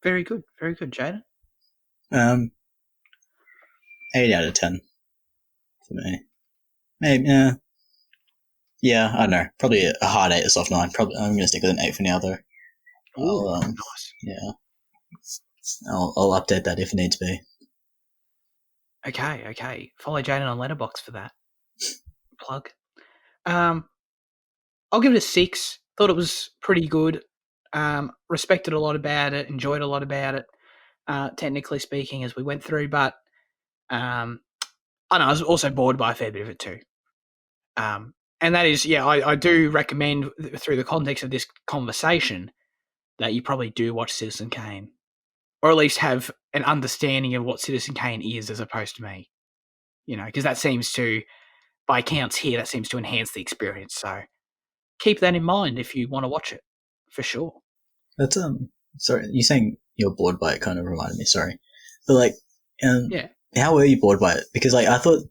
Very good, Jaden. 8 out of 10 for me. Maybe, yeah, I don't know. Probably a hard 8, a soft 9. Probably I'm going to stick with an 8 for now, though. Ooh, nice. Yeah. I'll update that if it needs to be. Okay. Follow Jaden on Letterboxd for that. Plug. I'll give it a 6. Thought it was pretty good. Respected a lot about it. Enjoyed a lot about it. Technically speaking, as we went through, but I know I was also bored by a fair bit of it too. And that is, I do recommend through the context of this conversation that you probably do watch Citizen Kane, or at least have an understanding of what Citizen Kane is as opposed to me. You know, because that seems to, by counts here, that seems to enhance the experience. So keep that in mind if you want to watch it, for sure. That's sorry, you saying you're bored by it kind of reminded me. Sorry, but like, how were you bored by it? Because like I thought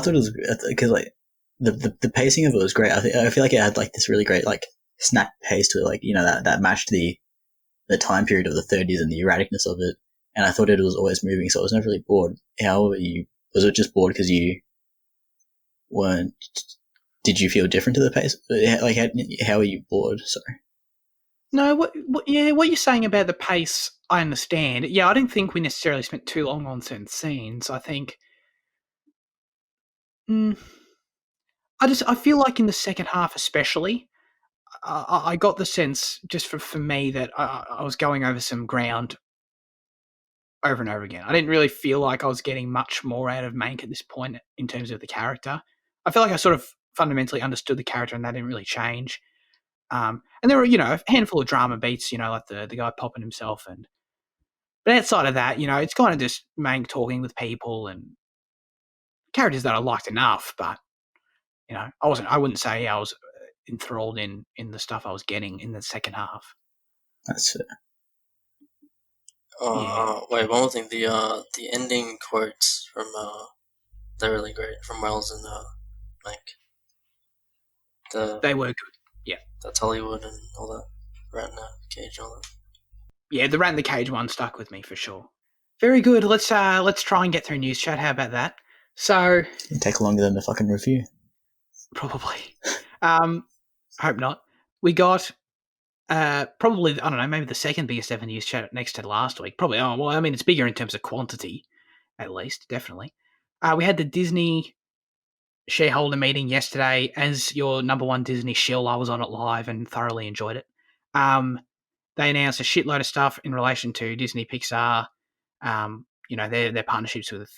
it was because like the pacing of it was great. I feel like it had like this really great like snap pace to it, like, you know, that matched the time period of the 30s and the erraticness of it. And I thought it was always moving, so I was never really bored. How were you? Was it just bored because you weren't? Did you feel different to the pace? Like, how are you bored? Sorry. No, what you're saying about the pace, I understand. Yeah, I don't think we necessarily spent too long on certain scenes. I think, I feel like in the second half, especially, I got the sense just for me that I was going over some ground over and over again. I didn't really feel like I was getting much more out of Mank at this point in terms of the character. I feel like I sort of fundamentally understood the character and that didn't really change. And there were, you know, a handful of drama beats, you know, like the guy popping himself. But outside of that, you know, it's kind of just Mank talking with people and characters that I liked enough. But, you know, I wouldn't say I was enthralled in the stuff I was getting in the second half. That's it. Wait, one more thing. The ending quotes from they're really great from Wells and Mank. They were good. Yeah, that's Hollywood and all that. Rat in the Cage and all that. Yeah, the Rat in the Cage one stuck with me for sure. Very good. Let's try and get through news chat. How about that? So it'll take longer than the fucking review. Probably. Hope not. We got probably, I don't know, maybe the second biggest ever news chat next to last week. Probably. Oh well, I mean, it's bigger in terms of quantity, at least, definitely. We had the Disney shareholder meeting yesterday. As your number one Disney shill, I was on it live and thoroughly enjoyed it. They announced a shitload of stuff in relation to Disney Pixar. You know, their partnerships with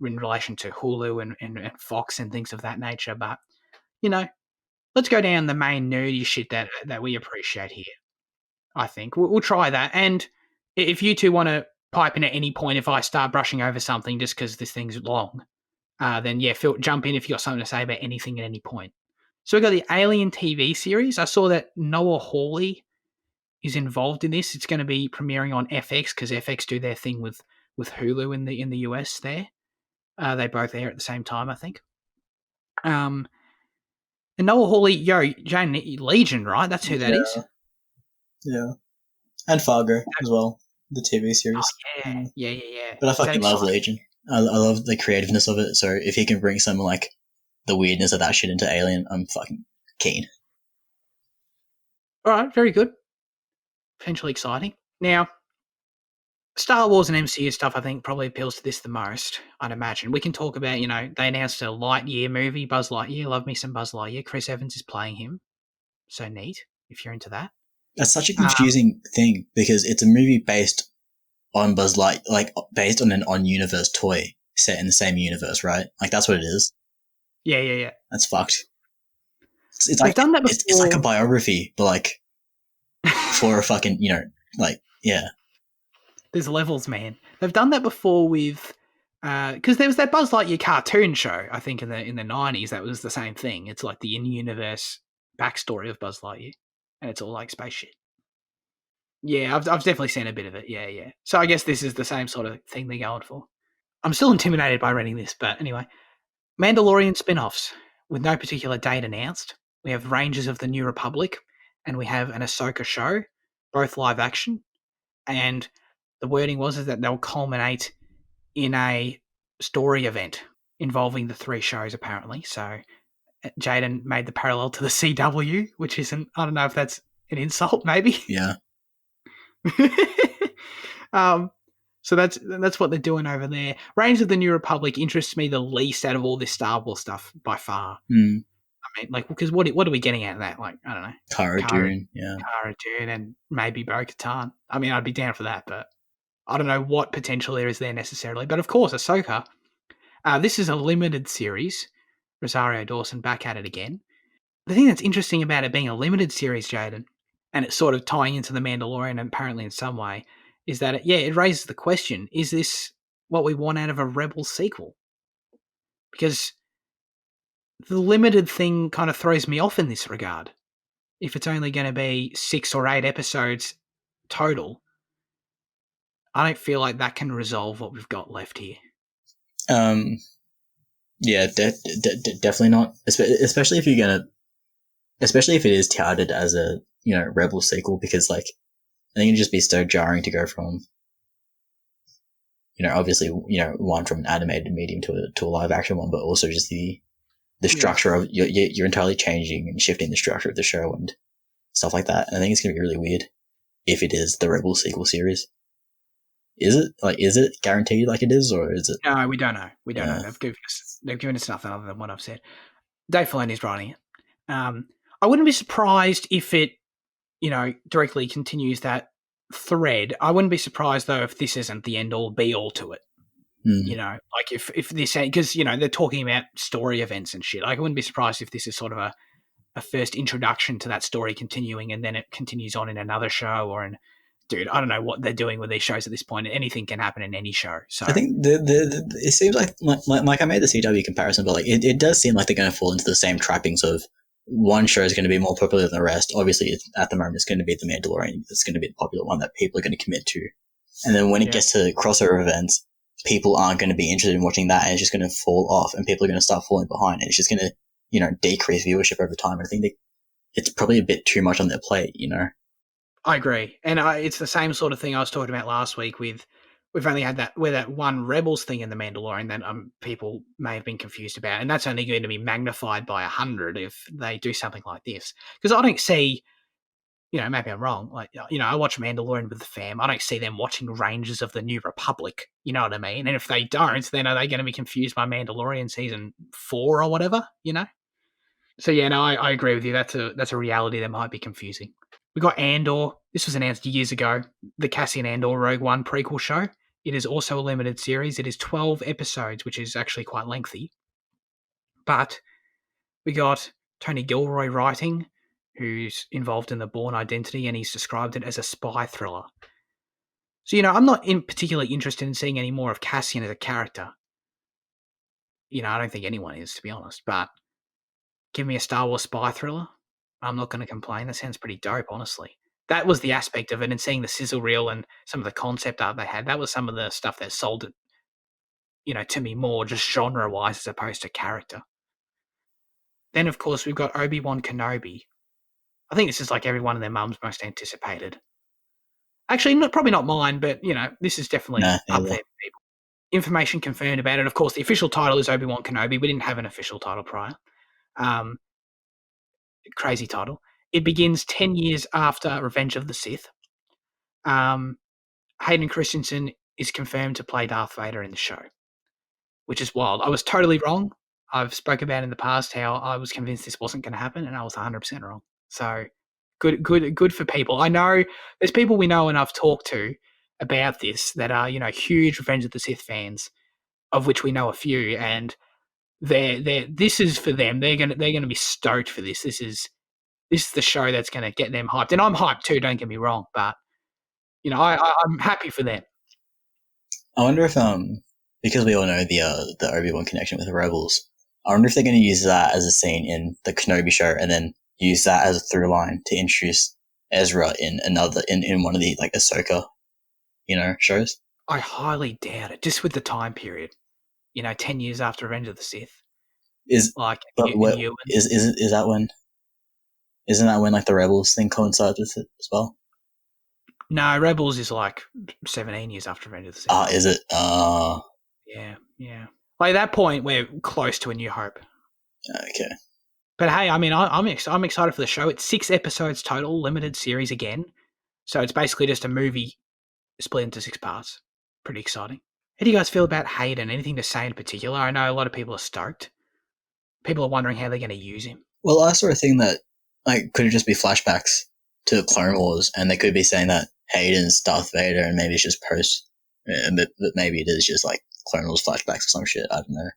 in relation to Hulu and Fox and things of that nature. But, you know, let's go down the main nerdy shit that we appreciate here. I think we'll try that. And if you two want to pipe in at any point, if I start brushing over something just because this thing's long, then yeah, jump in if you got something to say about anything at any point. So we got the Alien TV series. I saw that Noah Hawley is involved in this. It's going to be premiering on FX because FX do their thing with Hulu in the US. There, they both air at the same time, I think. And Noah Hawley, Jane Legion, right? That's who that is. Yeah, and Fargo as well, the TV series. Oh, yeah. But I fucking love Legion. I love the creativeness of it. So if he can bring some like the weirdness of that shit into Alien, I'm fucking keen. All right, very good. Potentially exciting. Now, Star Wars and MCU stuff, I think, probably appeals to this the most, I'd imagine. We can talk about, they announced a Lightyear movie, Buzz Lightyear. Love me some Buzz Lightyear. Chris Evans is playing him. So neat, if you're into that. That's such a confusing thing because it's a movie based on Buzz Lightyear, like based on an on-universe toy set in the same universe, right? Like that's what it is. Yeah. That's fucked. It's like done that before. It's like a biography, but like for a fucking, yeah. There's levels, man. They've done that before with, because there was that Buzz Lightyear cartoon show, I think in the 90s. That was the same thing. It's like the in-universe backstory of Buzz Lightyear, and it's all like space shit. Yeah, I've definitely seen a bit of it. Yeah. So I guess this is the same sort of thing they're going for. I'm still intimidated by reading this, but anyway. Mandalorian spin-offs with no particular date announced. We have Rangers of the New Republic, and we have an Ahsoka show, both live action. And the wording was that they'll culminate in a story event involving the three shows, apparently. So Jaden made the parallel to the CW, which isn't, I don't know if that's an insult, maybe. Yeah. So that's what they're doing over there. Rangers of the New Republic interests me the least out of all this Star Wars stuff by far. Mm. I mean, like, because what are we getting out of that? Like, I don't know. Cara Dune, yeah. Cara Dune and maybe Bo-Katan. I mean, I'd be down for that, but I don't know what potential there is there necessarily. But of course, Ahsoka. This is a limited series. Rosario Dawson back at it again. The thing that's interesting about it being a limited series, Jaden, and it's sort of tying into The Mandalorian apparently in some way, is that, it raises the question, is this what we want out of a Rebels sequel? Because the limited thing kind of throws me off in this regard. If it's only going to be 6 or 8 episodes total, I don't feel like that can resolve what we've got left here. Yeah, definitely not. Especially if you're gonna, especially if it is touted as a Rebel sequel, because like I think it'd just be so jarring to go from obviously one from an animated medium to a live action one, but also just the structure of you're entirely changing and shifting the structure of the show and stuff like that. And I think it's gonna be really weird if it is the Rebel sequel series. Is it guaranteed like it is, or is it? No, we don't know. We don't know. They've given us nothing other than what I've said. Dave Filoni's writing it. I wouldn't be surprised if it, directly continues that thread. I wouldn't be surprised though if this isn't the end all be all to it. Like if this, because they're talking about story events and shit. Like I wouldn't be surprised if this is sort of a first introduction to that story continuing, and then it continues on in another show or in. Dude, I don't know what they're doing with these shows at this point. Anything can happen in any show. So I think it seems like I made the CW comparison, but like it does seem like they're going to fall into the same trappings of one show is going to be more popular than the rest. Obviously, at the moment, it's going to be The Mandalorian. It's going to be the popular one that people are going to commit to. And then when it gets to crossover events, people aren't going to be interested in watching that, and it's just going to fall off, and people are going to start falling behind, and it's just going to decrease viewership over time. And I think it's probably a bit too much on their plate, I agree. And it's the same sort of thing I was talking about last week with, we've only had that one Rebels thing in The Mandalorian that people may have been confused about. And that's only going to be magnified by 100 if they do something like this. Because I don't see, maybe I'm wrong. Like, I watch Mandalorian with the fam. I don't see them watching Rangers of the New Republic. You know what I mean? And if they don't, then are they going to be confused by Mandalorian season 4 or whatever, So yeah, no, I agree with you. That's a reality that might be confusing. We got Andor. This was announced years ago. The Cassian Andor Rogue One prequel show. It is also a limited series. It is 12 episodes, which is actually quite lengthy. But we got Tony Gilroy writing, who's involved in the Bourne Identity, and he's described it as a spy thriller. So, I'm not particularly interested in seeing any more of Cassian as a character. I don't think anyone is, to be honest. But give me a Star Wars spy thriller. I'm not going to complain. That sounds pretty dope, honestly. that was the aspect of it, and seeing the sizzle reel and some of the concept art they had, that was some of the stuff that sold it, to me more just genre-wise as opposed to character. Then, of course, we've got Obi-Wan Kenobi. I think this is like everyone and their mum's most anticipated. Actually, probably not mine, but, this is definitely up there for people. Information confirmed about it. Of course, the official title is Obi-Wan Kenobi. We didn't have an official title prior. Crazy title. It begins 10 years after Revenge of the Sith. Hayden Christensen is confirmed to play Darth Vader in the show, which is wild. I was totally wrong. I've spoken about in the past how I was convinced this wasn't going to happen, and I was 100% wrong. So good for people. I know there's people we know and I've talked to about this that are, huge Revenge of the Sith fans, of which we know a few, and this is for them. They're gonna be stoked for this. This is the show that's gonna get them hyped, and I'm hyped too. Don't get me wrong, but I'm happy for them. I wonder if because we all know the Obi-Wan connection with the Rebels, I wonder if they're going to use that as a scene in the Kenobi show, and then use that as a through line to introduce Ezra in one of the like Ahsoka, shows. I highly doubt it, just with the time period. 10 years after Revenge of the Sith. Is that when? Isn't that when like the Rebels thing coincides with it as well? No, Rebels is like 17 years after Revenge of the Sith. Is it? Yeah. Like at that point, we're close to A New Hope. Okay. But hey, I mean, I'm excited for the show. It's 6 episodes total, limited series again. So it's basically just a movie split into 6 parts. Pretty exciting. How do you guys feel about Hayden? Anything to say in particular? I know a lot of people are stoked. People are wondering how they're going to use him. Well, I saw a thing that could it just be flashbacks to the Clone Wars, and they could be saying that Hayden's Darth Vader, and maybe it's just post, but maybe it is just like Clone Wars flashbacks or some shit. I don't know.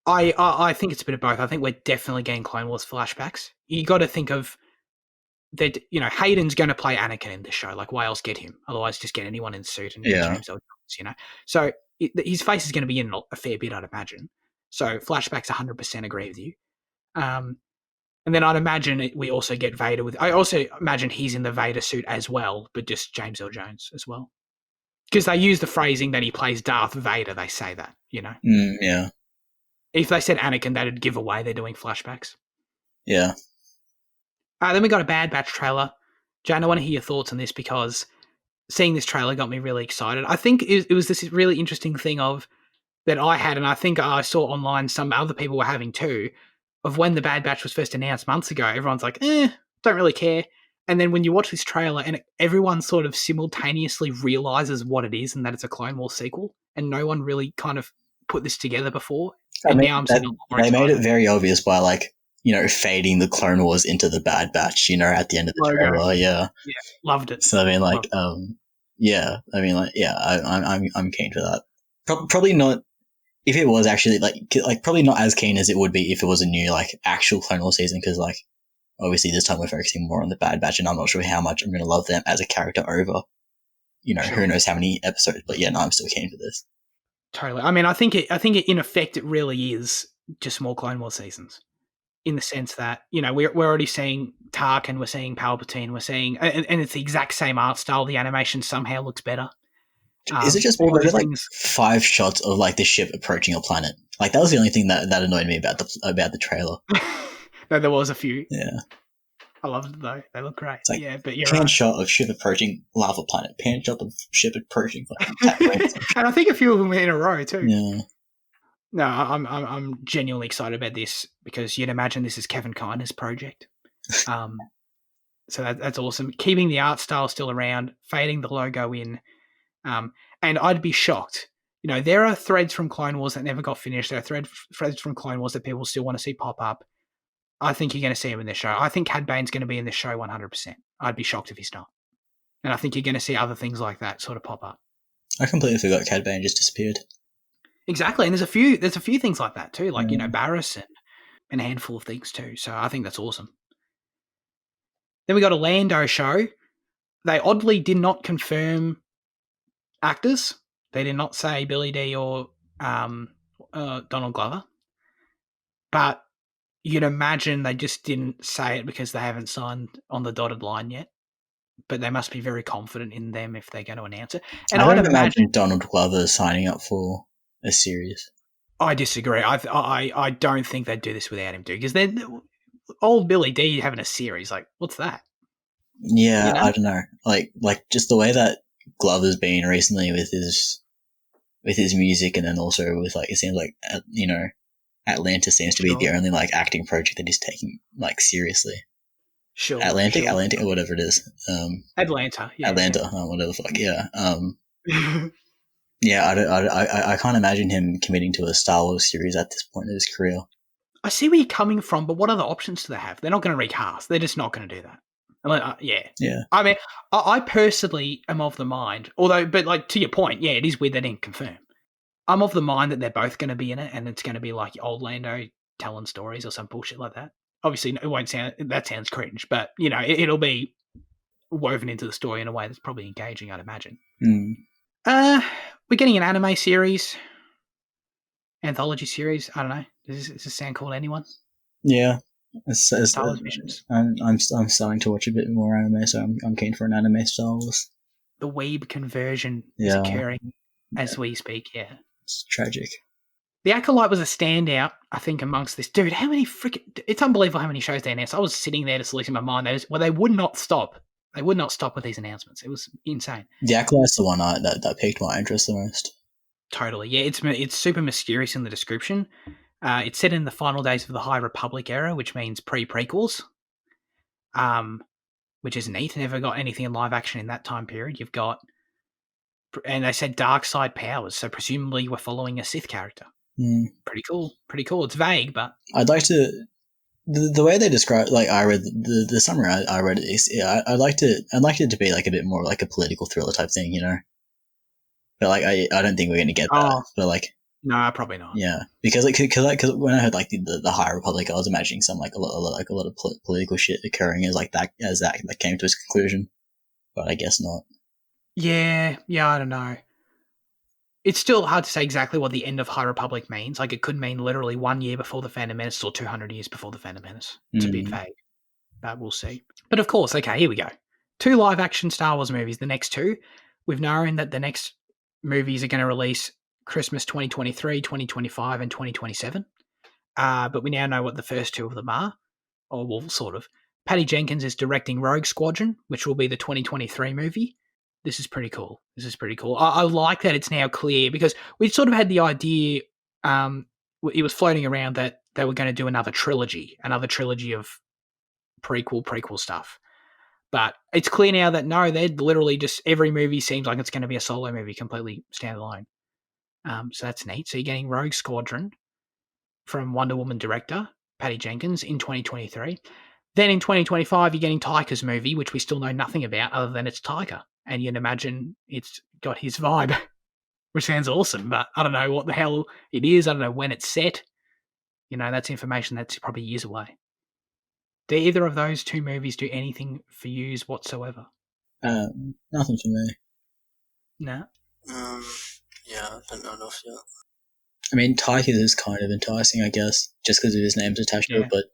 I think it's a bit of both. I think we're definitely getting Clone Wars flashbacks. You got to think of that. Hayden's going to play Anakin in this show. Like, why else get him? Otherwise, just get anyone in suit and James Earl Jones. So his face is going to be in a fair bit, I'd imagine. So flashbacks, 100% agree with you. And then I'd imagine we also get Vader with. I also imagine he's in the Vader suit as well, but just James Earl Jones as well. Because they use the phrasing that he plays Darth Vader. They say that, yeah. If they said Anakin, that'd give away they're doing flashbacks. Yeah. Then we got a Bad Batch trailer. Jan, I want to hear your thoughts on this because seeing this trailer got me really excited. I think it was this really interesting thing that I had, and I think I saw online some other people were having too, of when the Bad Batch was first announced months ago. Everyone's like, don't really care. And then when you watch this trailer and everyone sort of simultaneously realizes what it is and that it's a Clone Wars sequel, and no one really kind of put this together before. And now I'm saying they made it very obvious by fading the Clone Wars into the Bad Batch, at the end of the trailer. Yeah, loved it. So I mean, I'm keen for that. Probably not. If it was actually probably not as keen as it would be if it was a new actual Clone Wars season, because obviously this time we're focusing more on the Bad Batch, and I'm not sure how much I'm going to love them as a character over, who knows how many episodes. But yeah, no, I'm still keen for this. Totally. I mean, I think in effect it really is just more Clone Wars seasons, in the sense that we're already seeing Tarkin, we're seeing Palpatine, we're seeing, and it's the exact same art style. The animation somehow looks better. Is it just all those 5 shots of the ship approaching a planet? That was the only thing that annoyed me about the trailer. No, there was a few. Yeah. I loved it though. They look great. Yeah, but you're pan right. Shot of ship approaching lava planet. Pan shot of ship approaching. And I think a few of them were in a row too. Yeah. No, I'm genuinely excited about this because you'd imagine this is Kevin Kiner's project. So that's awesome. Keeping the art style still around, fading the logo in, and I'd be shocked. There are threads from Clone Wars that never got finished. There are threads from Clone Wars that people still want to see pop up. I think you're going to see him in this show. I think Cad Bane's going to be in this show 100%. I'd be shocked if he's not. And I think you're going to see other things like that sort of pop up. I completely forgot Cad Bane just disappeared. Exactly, and there's a few things like that too, Barriss and a handful of things too. So I think that's awesome. Then we got a Lando show. They oddly did not confirm actors. They did not say Billy Dee or Donald Glover, but you'd imagine they just didn't say it because they haven't signed on the dotted line yet. but they must be very confident in them if they're going to announce it. And I I'd don't imagine imagine Donald Glover signing up for a series. I disagree. I don't think they'd do this without him, dude. Because then old Billy D having a series, like, what's that? Yeah, You know? I don't know. Like just the way that Glover's been recently with his music, and then also with like, it seems like Atlanta seems to be the only like acting project that he's taking like seriously. Sure. Atlantic or whatever it is. Atlanta. Yeah, Atlanta, whatever the fuck. Yeah. Yeah, I can't imagine him committing to a Star Wars series at this point in his career. I see where you're coming from, but what other options do they have? They're not going to recast. They're just not going to do that. Yeah. I mean, I personally am of the mind, but like to your point, yeah, it is weird they didn't confirm. I'm of the mind that they're both going to be in it, and it's going to be like old Lando telling stories or some bullshit like that. Obviously, it won't sound, that sounds cringe, but it'll be woven into the story in a way that's probably engaging, I'd imagine. We're getting an anime series, anthology series. I don't know. Does this sound cool to anyone? Yeah, Star Wars missions. I'm starting to watch a bit more anime, so I'm keen for an anime Star Wars. The weeb conversion is occurring as we speak. Yeah, it's tragic. The Acolyte was a standout, I think, amongst this. Dude, how many freaking... It's unbelievable how many shows they announced. I was sitting there just losing my mind. They would not stop. They would not stop with these announcements. It was insane. The Acolyte's the one that piqued my interest the most. Totally. Yeah, it's super mysterious in the description. It's set in the final days of the High Republic era, which means pre-prequels, which is neat. Never got anything in live action in that time period. You've got... And they said dark side powers, so presumably we're following a Sith character. Pretty cool. It's vague, but I'd like to the way they describe, like, I read the summary I read is, I'd like it to be like a bit more like a political thriller type thing, you know. But like I don't think we're gonna get that. But like, no, probably not. Yeah, because when I heard like the High Republic, I was imagining some like a lot of political shit occurring as that came to its conclusion, but I guess not. Yeah, I don't know. It's still hard to say exactly what the end of High Republic means. Like, it could mean literally 1 year before the Phantom Menace or 200 years before the Phantom Menace. It's a bit vague, but we'll see. But of course, okay, here we go. 2 live-action Star Wars movies. The next 2, we've known that the next movies are going to release Christmas 2023, 2025, and 2027. But we now know what the first 2 of them are, or well, sort of. Patty Jenkins is directing Rogue Squadron, which will be the 2023 movie. This is pretty cool. I like that it's now clear, because we sort of had the idea, it was floating around that they were going to do another trilogy of prequel stuff. But it's clear now that no, they're literally just, every movie seems like it's going to be a solo movie, completely standalone. So that's neat. So you're getting Rogue Squadron from Wonder Woman director Patty Jenkins in 2023. Then in 2025, you're getting Taika's movie, which we still know nothing about other than it's Taika. And you'd imagine it's got his vibe, which sounds awesome, but I don't know what the hell it is. I don't know when it's set. You know, that's information that's probably years away. Do either of those 2 movies do anything for you whatsoever? Nothing for me. No? Yeah, I don't know enough yet. I mean, Taika is kind of enticing, I guess, just because of his name's attached to it, but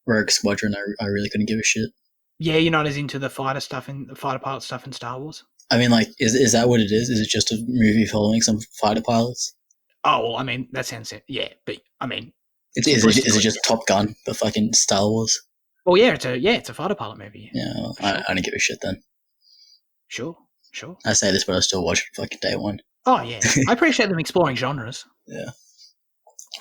Rogue Squadron, I really couldn't give a shit. Yeah, you're not as into the fighter pilot stuff in Star Wars? I mean, like, is that what it is? Is it just a movie following some fighter pilots? Oh, well, I mean, that sounds it. Yeah, but, I mean... Is it just Top Gun, but fucking Star Wars? Well, yeah, it's a fighter pilot movie. Yeah, well, sure. I don't give a shit then. Sure. I say this, but I still watch it fucking day one. Oh, yeah. I appreciate them exploring genres. Yeah.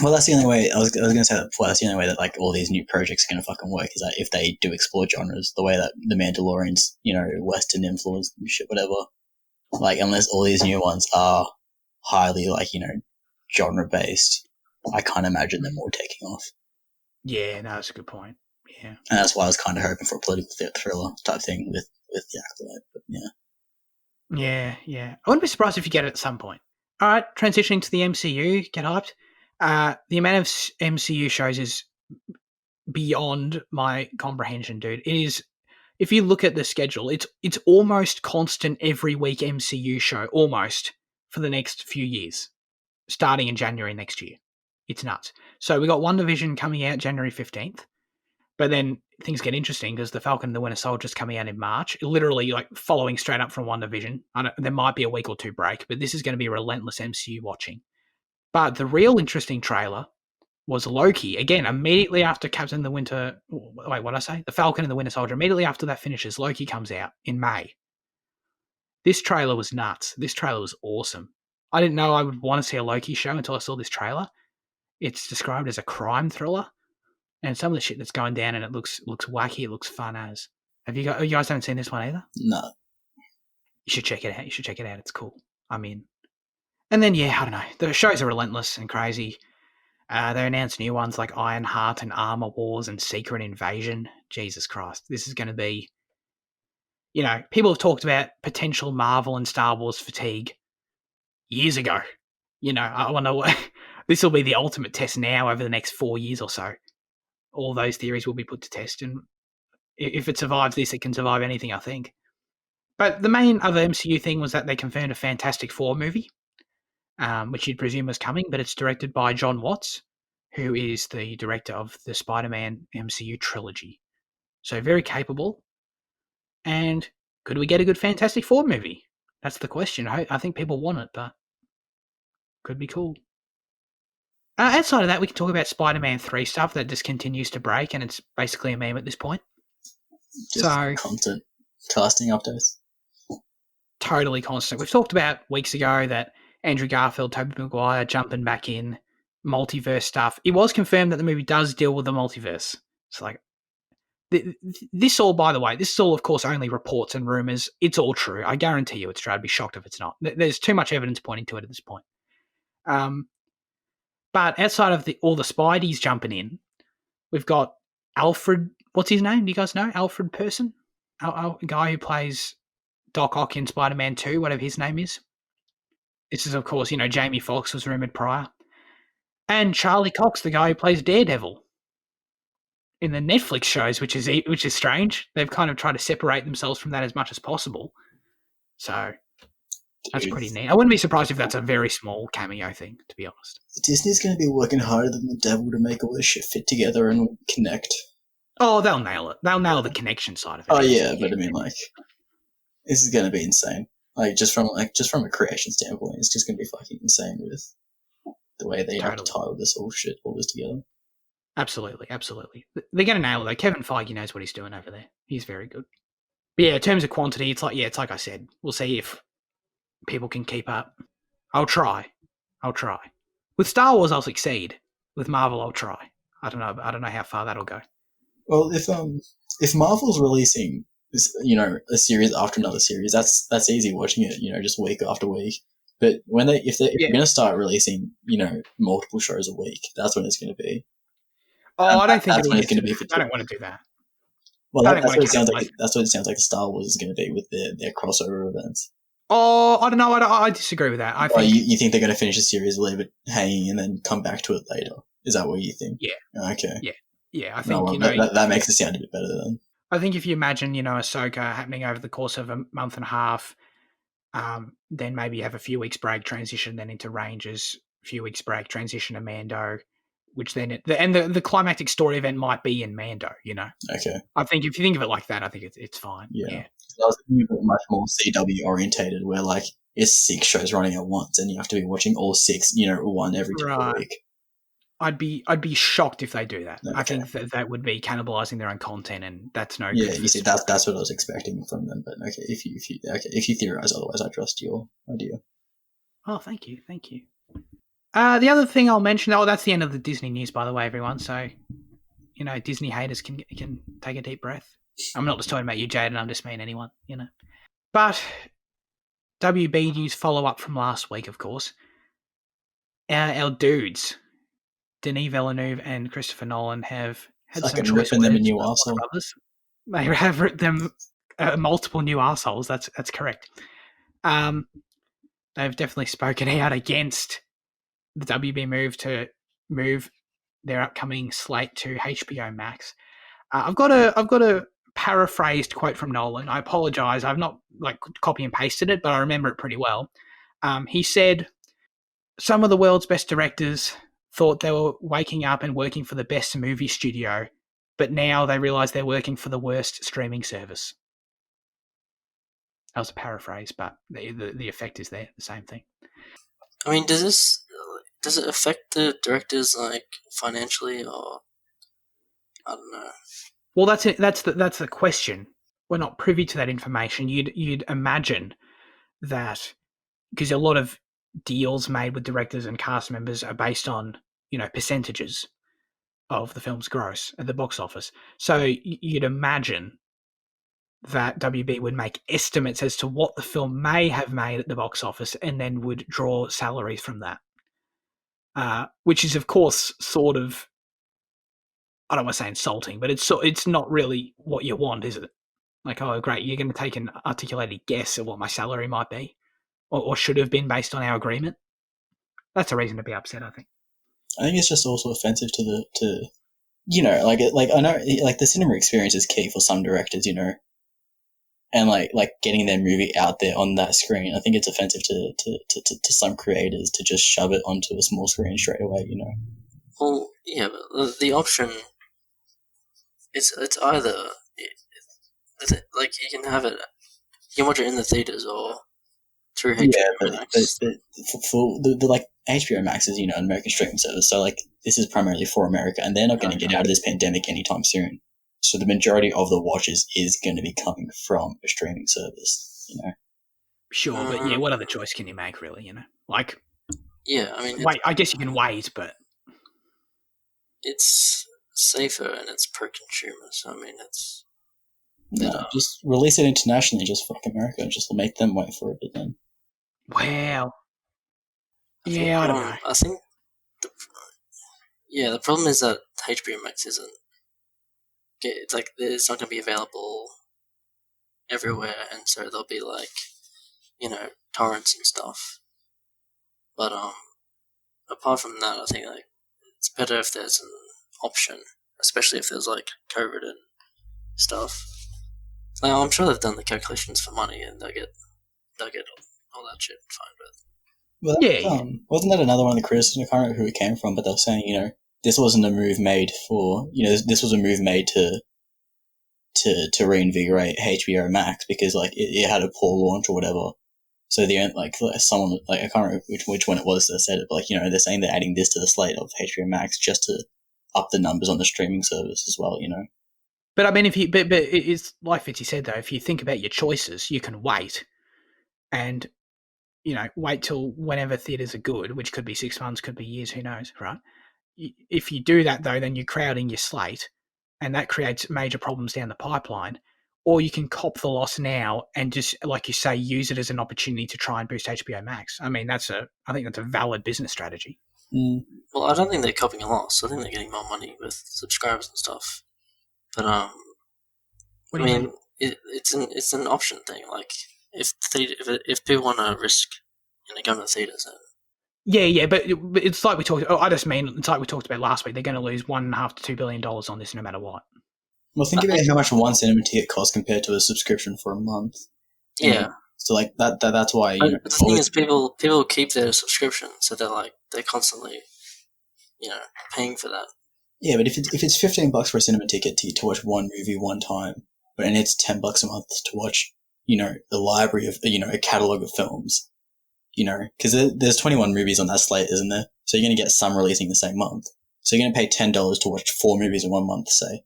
Well, that's the only way. I was going to say that before. That's the only way that like all these new projects are going to fucking work, is that if they do explore genres, the way that the Mandalorian's, Western influence and shit, whatever. Like, unless all these new ones are highly like genre based, I can't imagine them all taking off. Yeah, no, that's a good point. Yeah, and that's why I was kind of hoping for a political thriller type thing with the Acolyte. But yeah. Yeah. I wouldn't be surprised if you get it at some point. All right, transitioning to the MCU, get hyped. The amount of MCU shows is beyond my comprehension, dude. It is, if you look at the schedule, it's almost constant every week MCU show, almost, for the next few years, starting in January next year. It's nuts. So we got WandaVision coming out January 15th. But then things get interesting because The Falcon and the Winter Soldier is coming out in March, literally like following straight up from WandaVision. There might be a week or two break, but this is going to be relentless MCU watching. But the real interesting trailer was Loki. Again, immediately after The Falcon and the Winter Soldier, immediately after that finishes, Loki comes out in May. This trailer was nuts. This trailer was awesome. I didn't know I would want to see a Loki show until I saw this trailer. It's described as a crime thriller. And some of the shit that's going down, and it looks wacky. It looks fun as. You guys haven't seen this one either? No. You should check it out. It's cool. I'm in. And then, I don't know. The shows are relentless and crazy. They announced new ones like Ironheart and Armor Wars and Secret Invasion. Jesus Christ. This is going to be... people have talked about potential Marvel and Star Wars fatigue years ago. I wonder what... This will be the ultimate test now over the next 4 years or so. All those theories will be put to test, and if it survives this, it can survive anything, I think. But the main other MCU thing was that they confirmed a Fantastic Four movie, which you'd presume was coming, but it's directed by John Watts, who is the director of the Spider-Man MCU trilogy. So very capable. And could we get a good Fantastic Four movie? That's the question. I think people want it, but could be cool. Outside of that, we can talk about Spider-Man 3 stuff that just continues to break, and it's basically a meme at this point. Just constant casting updates. Totally constant. We've talked about weeks ago that Andrew Garfield, Tobey Maguire jumping back in, multiverse stuff. It was confirmed that the movie does deal with the multiverse. It's like, this all, by the way, this is all, of course, only reports and rumours. It's all true. I guarantee you it's true. I'd be shocked if it's not. There's too much evidence pointing to it at this point. But outside of all the Spideys jumping in, we've got Alfred. What's his name? Do you guys know? Alfred Person? A guy who plays Doc Ock in Spider-Man 2, whatever his name is. This is, of course, Jamie Foxx was rumoured prior. And Charlie Cox, the guy who plays Daredevil in the Netflix shows, which is strange. They've kind of tried to separate themselves from that as much as possible. So... That's pretty neat. I wouldn't be surprised if that's a very small cameo thing, to be honest. Disney's going to be working harder than the devil to make all this shit fit together and connect. Oh, they'll nail it. They'll nail the connection side of it. Oh yeah, but I mean, this is going to be insane. Just from a creation standpoint, it's just going to be fucking insane with the way they have to tie all this together. Absolutely. They're going to nail it though. Kevin Feige knows what he's doing over there. He's very good. But yeah, in terms of quantity, it's like I said. We'll see if people can keep up. I'll try. With Star Wars, I'll succeed. With Marvel, I'll try. I don't know how far that'll go. Well, if Marvel's releasing a series after another series, that's easy watching it. Just week after week. But if they're going to start releasing multiple shows a week, that's when it's going to be. Oh, I don't think that's when it's going to be. I don't want to do that. Well, that's what it sounds like. That's what it sounds like. Star Wars is going to be with their crossover events. Oh, I don't know. I disagree with that. I think you think they're going to finish a series, leave it hanging, and then come back to it later. Is that what you think? Yeah. Okay. Yeah. I think that makes it sound a bit better then. I think if you imagine Ahsoka happening over the course of a month and a half, then maybe you have a few weeks break, transition then into Rangers, a few weeks break, transition to Mando, which then the climactic story event might be in Mando. Okay. I think if you think of it like that, I think it's fine. Yeah. I was thinking of it much more CW orientated, where it's 6 shows running at once, and you have to be watching all 6, one every week. I'd be shocked if they do that. Okay. I think that would be cannibalizing their own content, and that's no good. Yeah, you see, that's what I was expecting from them. But okay, if you theorize otherwise, I trust your idea. Oh, thank you. The other thing I'll mention, that's the end of the Disney news, by the way, everyone. So, Disney haters can take a deep breath. I'm not just talking about you, Jaden. I'm just meaning anyone, But WB news follow-up from last week, of course. Our dudes, Denis Villeneuve and Christopher Nolan, have had some choice words them a new arsehole. They have written them multiple new arseholes. That's correct. They've definitely spoken out against the WB move to move their upcoming slate to HBO Max. I've got a paraphrased quote from Nolan. I apologize. I've not copy and pasted it, but I remember it pretty well. He said, "Some of the world's best directors thought they were waking up and working for the best movie studio, but now they realise they're working for the worst streaming service. That was a paraphrase, but the effect is there, the same thing. I mean, does it affect the directors like financially, or I don't know? Well, that's it. That's the question. We're not privy to that information. You'd imagine that, because a lot of deals made with directors and cast members are based on, percentages of the film's gross at the box office. So you'd imagine that WB would make estimates as to what the film may have made at the box office and then would draw salaries from that. Which is, of course, sort of, I don't want to say insulting, but it's not really what you want, is it? Like, oh, great, you're going to take an articulated guess at what my salary might be or should have been based on our agreement? That's a reason to be upset, I think. I think it's just also offensive to I know, like, the cinema experience is key for some directors, and like getting their movie out there on that screen. I think it's offensive to some creators to just shove it onto a small screen straight away, Well, yeah, but the option, it's either, like, you can have it, you can watch it in the theaters or through HBO Max. But for the like, HBO Max is, an American streaming service, so like, this is primarily for America, and they're not going to get out of this pandemic anytime soon. So the majority of the watches is going to be coming from a streaming service, Sure, but yeah, what other choice can you make, really? Like, yeah, I mean, wait. I guess you can wait, but it's safer and it's per consumer. So I mean, it's just release it internationally, just fuck America, and just make them wait for it. But then, wow, yeah, I don't know. I think the problem is that HBO Max isn't. It's like it's not going to be available everywhere, and so there'll be like, torrents and stuff. But apart from that, I think like it's better if there's an option, especially if there's like COVID and stuff. Like, I'm sure they've done the calculations for money, and they'll get all that shit fine. But wasn't that another one of the criticisms? I can't remember who it came from, but they were saying, this wasn't a move made for, this was a move made to reinvigorate HBO Max because, like, it had a poor launch or whatever. So someone, like, I can't remember which one it was that said it, but, like, they're saying they're adding this to the slate of HBO Max just to up the numbers on the streaming service as well, But I mean, but it's like Fitzy said, though, if you think about your choices, you can wait and, wait till whenever theatres are good, which could be 6 months, could be years, who knows, right? If you do that, though, then you're crowding your slate, and that creates major problems down the pipeline. Or you can cop the loss now and just, like you say, use it as an opportunity to try and boost HBO Max. I mean, I think that's a valid business strategy. Mm. Well, I don't think they're copying a loss. I think they're getting more money with subscribers and stuff. But I mean, it's an option thing. Like, if people want to risk, going to the theaters, then. Yeah, but it's like we talked. I just mean it's like we talked about last week. They're going to lose $1.5 to $2 billion on this, no matter what. Well, think about how much one cinema ticket costs compared to a subscription for a month. Yeah. So like that's why. The thing is, people keep their subscription, so they're constantly, paying for that. Yeah, but if it's $15 for a cinema ticket to watch one movie one time, and it's $10 a month to watch, the library of a catalog of films. Because there's 21 movies on that slate, isn't there? So you're going to get some releasing the same month. So you're going to pay $10 to watch 4 movies in 1 month, say,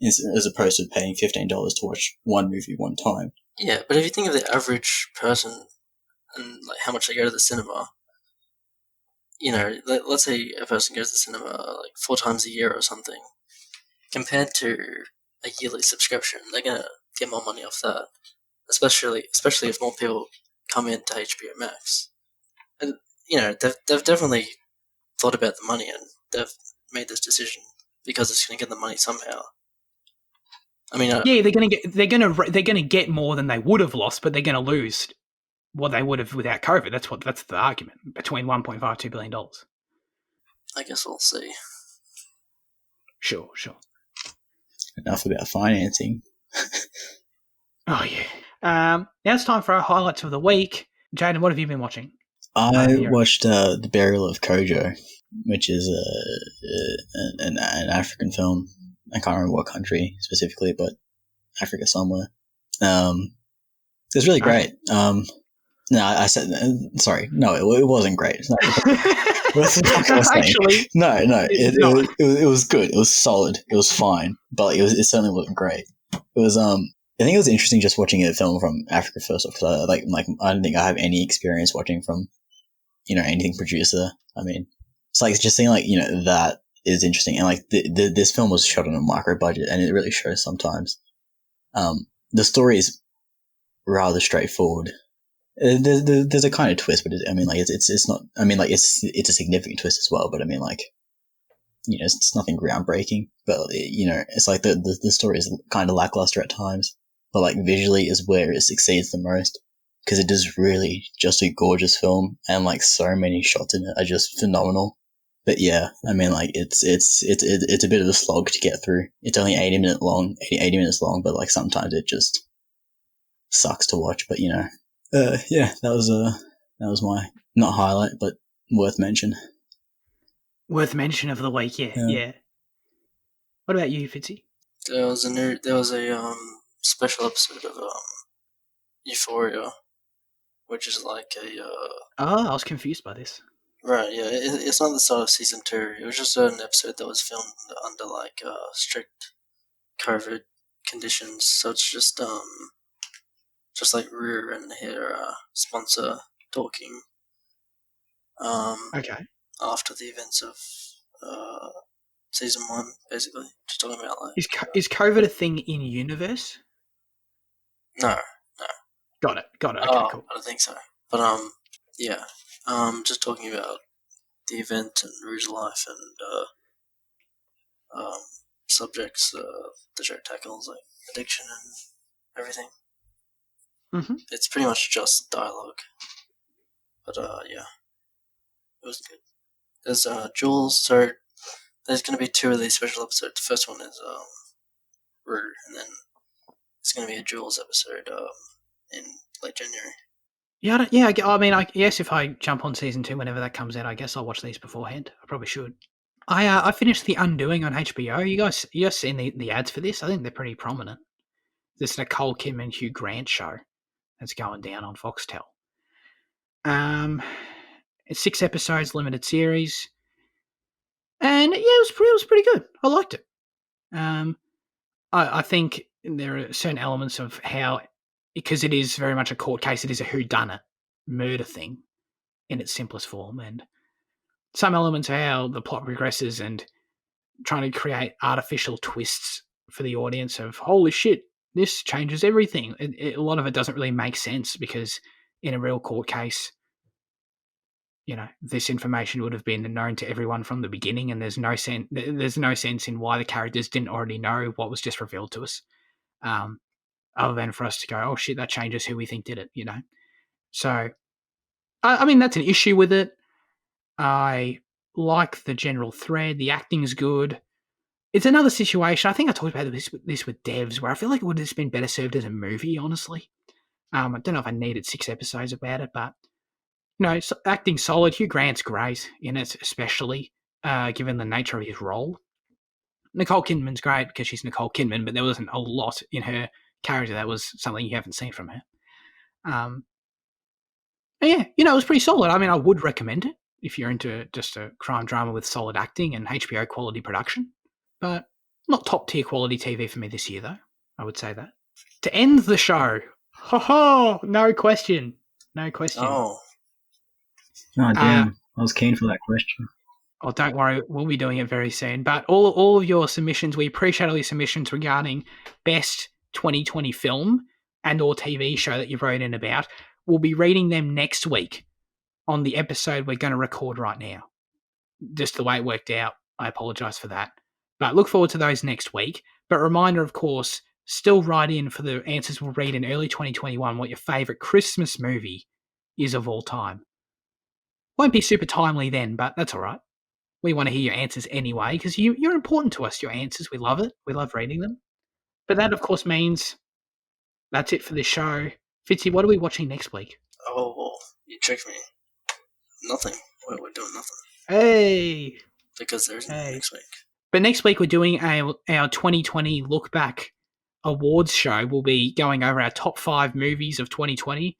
as opposed to paying $15 to watch one movie one time. Yeah, but if you think of the average person and like how much they go to the cinema, let's say a person goes to the cinema like 4 times a year or something, compared to a yearly subscription, they're going to get more money off that, especially if more people come into HBO Max. And, they've definitely thought about the money, and they've made this decision because it's going to get the money somehow. I mean, yeah, they're going to get more than they would have lost, but they're going to lose what they would have without COVID. That's the argument between $1.5 $2 billion. I guess we'll see. Sure. Enough about financing. Oh yeah. Now it's time for our highlights of the week. Jaden, what have you been watching? I watched The Burial of Kojo, which is an African film. I can't remember what country specifically, but Africa somewhere. It was really great. No, I said sorry. No, it wasn't great. Actually, no, it was good. It was solid. It was fine, but it certainly wasn't great. It was I think it was interesting just watching a film from Africa first off. Cause I don't think I have any experience watching from anything producer. I mean, it's like just seeing that is interesting, and this film was shot on a micro budget, and it really shows sometimes. The story is rather straightforward. There's a kind of twist, but it's not. I mean, it's a significant twist as well. But I mean, it's nothing groundbreaking. But it's like the story is kind of lackluster at times. But visually is where it succeeds the most, because it is really just a gorgeous film, and so many shots in it are just phenomenal. But yeah, I mean, it's a bit of a slog to get through. It's only 80 minutes long, but sometimes it just sucks to watch. But yeah, that was my not highlight, but worth mention. Worth mention of the week, yeah. What about you, Fitzy? There was a special episode of Euphoria, which is like a. I was confused by this. Right, yeah, it's not the start of season 2. It was just an episode that was filmed under strict COVID conditions. So it's just Rue and her sponsor talking. Okay. After the events of season 1, basically, just talking about is COVID a thing in universe? No. Got it. Okay, cool. I don't think so. But yeah, just talking about the event and Rue's life and subjects the show tackles, like addiction and everything. Mm-hmm. It's pretty much just dialogue. But yeah, it was good. There's Jules, so there's going to be 2 of these special episodes. The first one is Rue, and then it's going to be a Jules episode in late January. I mean, I guess if I jump on season 2 whenever that comes out, I guess I'll watch these beforehand. I probably should. I finished The Undoing on HBO. You guys seen the ads for this? I think they're pretty prominent. This Nicole Kidman, Hugh Grant show that's going down on Foxtel. It's 6 episodes, limited series, and yeah, it was pretty good. I liked it. I think there are certain elements of how, because it is very much a court case, it is a whodunit murder thing in its simplest form, and some elements of how the plot progresses and trying to create artificial twists for the audience of, holy shit, this changes everything. A lot of it doesn't really make sense, because in a real court case, this information would have been known to everyone from the beginning, and there's no sense in why the characters didn't already know what was just revealed to us, other than for us to go, oh shit, that changes who we think did it, So, I mean, that's an issue with it. I like the general thread. The acting's good. It's another situation. I think I talked about this with Devs, where I feel like it would have just been better served as a movie, honestly. I don't know if I needed 6 episodes about it, but acting solid. Hugh Grant's great in it, especially given the nature of his role. Nicole Kidman's great because she's Nicole Kidman, but there wasn't a lot in her character that was something you haven't seen from her. Yeah, it was pretty solid. I mean, I would recommend it if you're into just a crime drama with solid acting and HBO quality production, but not top tier quality TV for me this year, though. I would say that. To end the show, no question. Oh. Oh, damn. I was keen for that question. Oh, don't worry. We'll be doing it very soon. But all of your submissions, we appreciate all your submissions regarding best 2020 film and or TV show that you've wrote in about. We'll be reading them next week on the episode we're going to record right now. Just the way it worked out. I apologise for that. But look forward to those next week. But reminder, of course, still write in for the answers we'll read in early 2021 what your favourite Christmas movie is of all time. Won't be super timely then, but that's all right. We want to hear your answers anyway, because you're important to us, your answers. We love it. We love reading them. But that, of course, means that's it for this show. Fitzy, what are we watching next week? Oh, you tricked me. Nothing. We're doing nothing. Hey! Because there's nothing next week. But next week we're doing our 2020 look back awards show. We'll be going over our top 5 movies of 2020.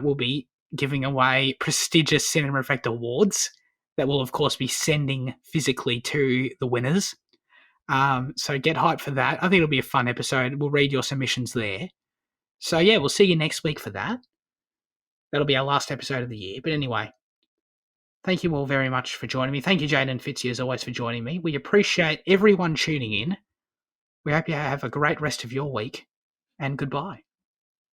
We'll be giving away prestigious Cinema Effect awards that we'll, of course, be sending physically to the winners. So get hyped for that. I think it'll be a fun episode. We'll read your submissions there. So, yeah, we'll see you next week for that. That'll be our last episode of the year. But anyway, thank you all very much for joining me. Thank you, Jade and Fitzy, as always, for joining me. We appreciate everyone tuning in. We hope you have a great rest of your week, and goodbye.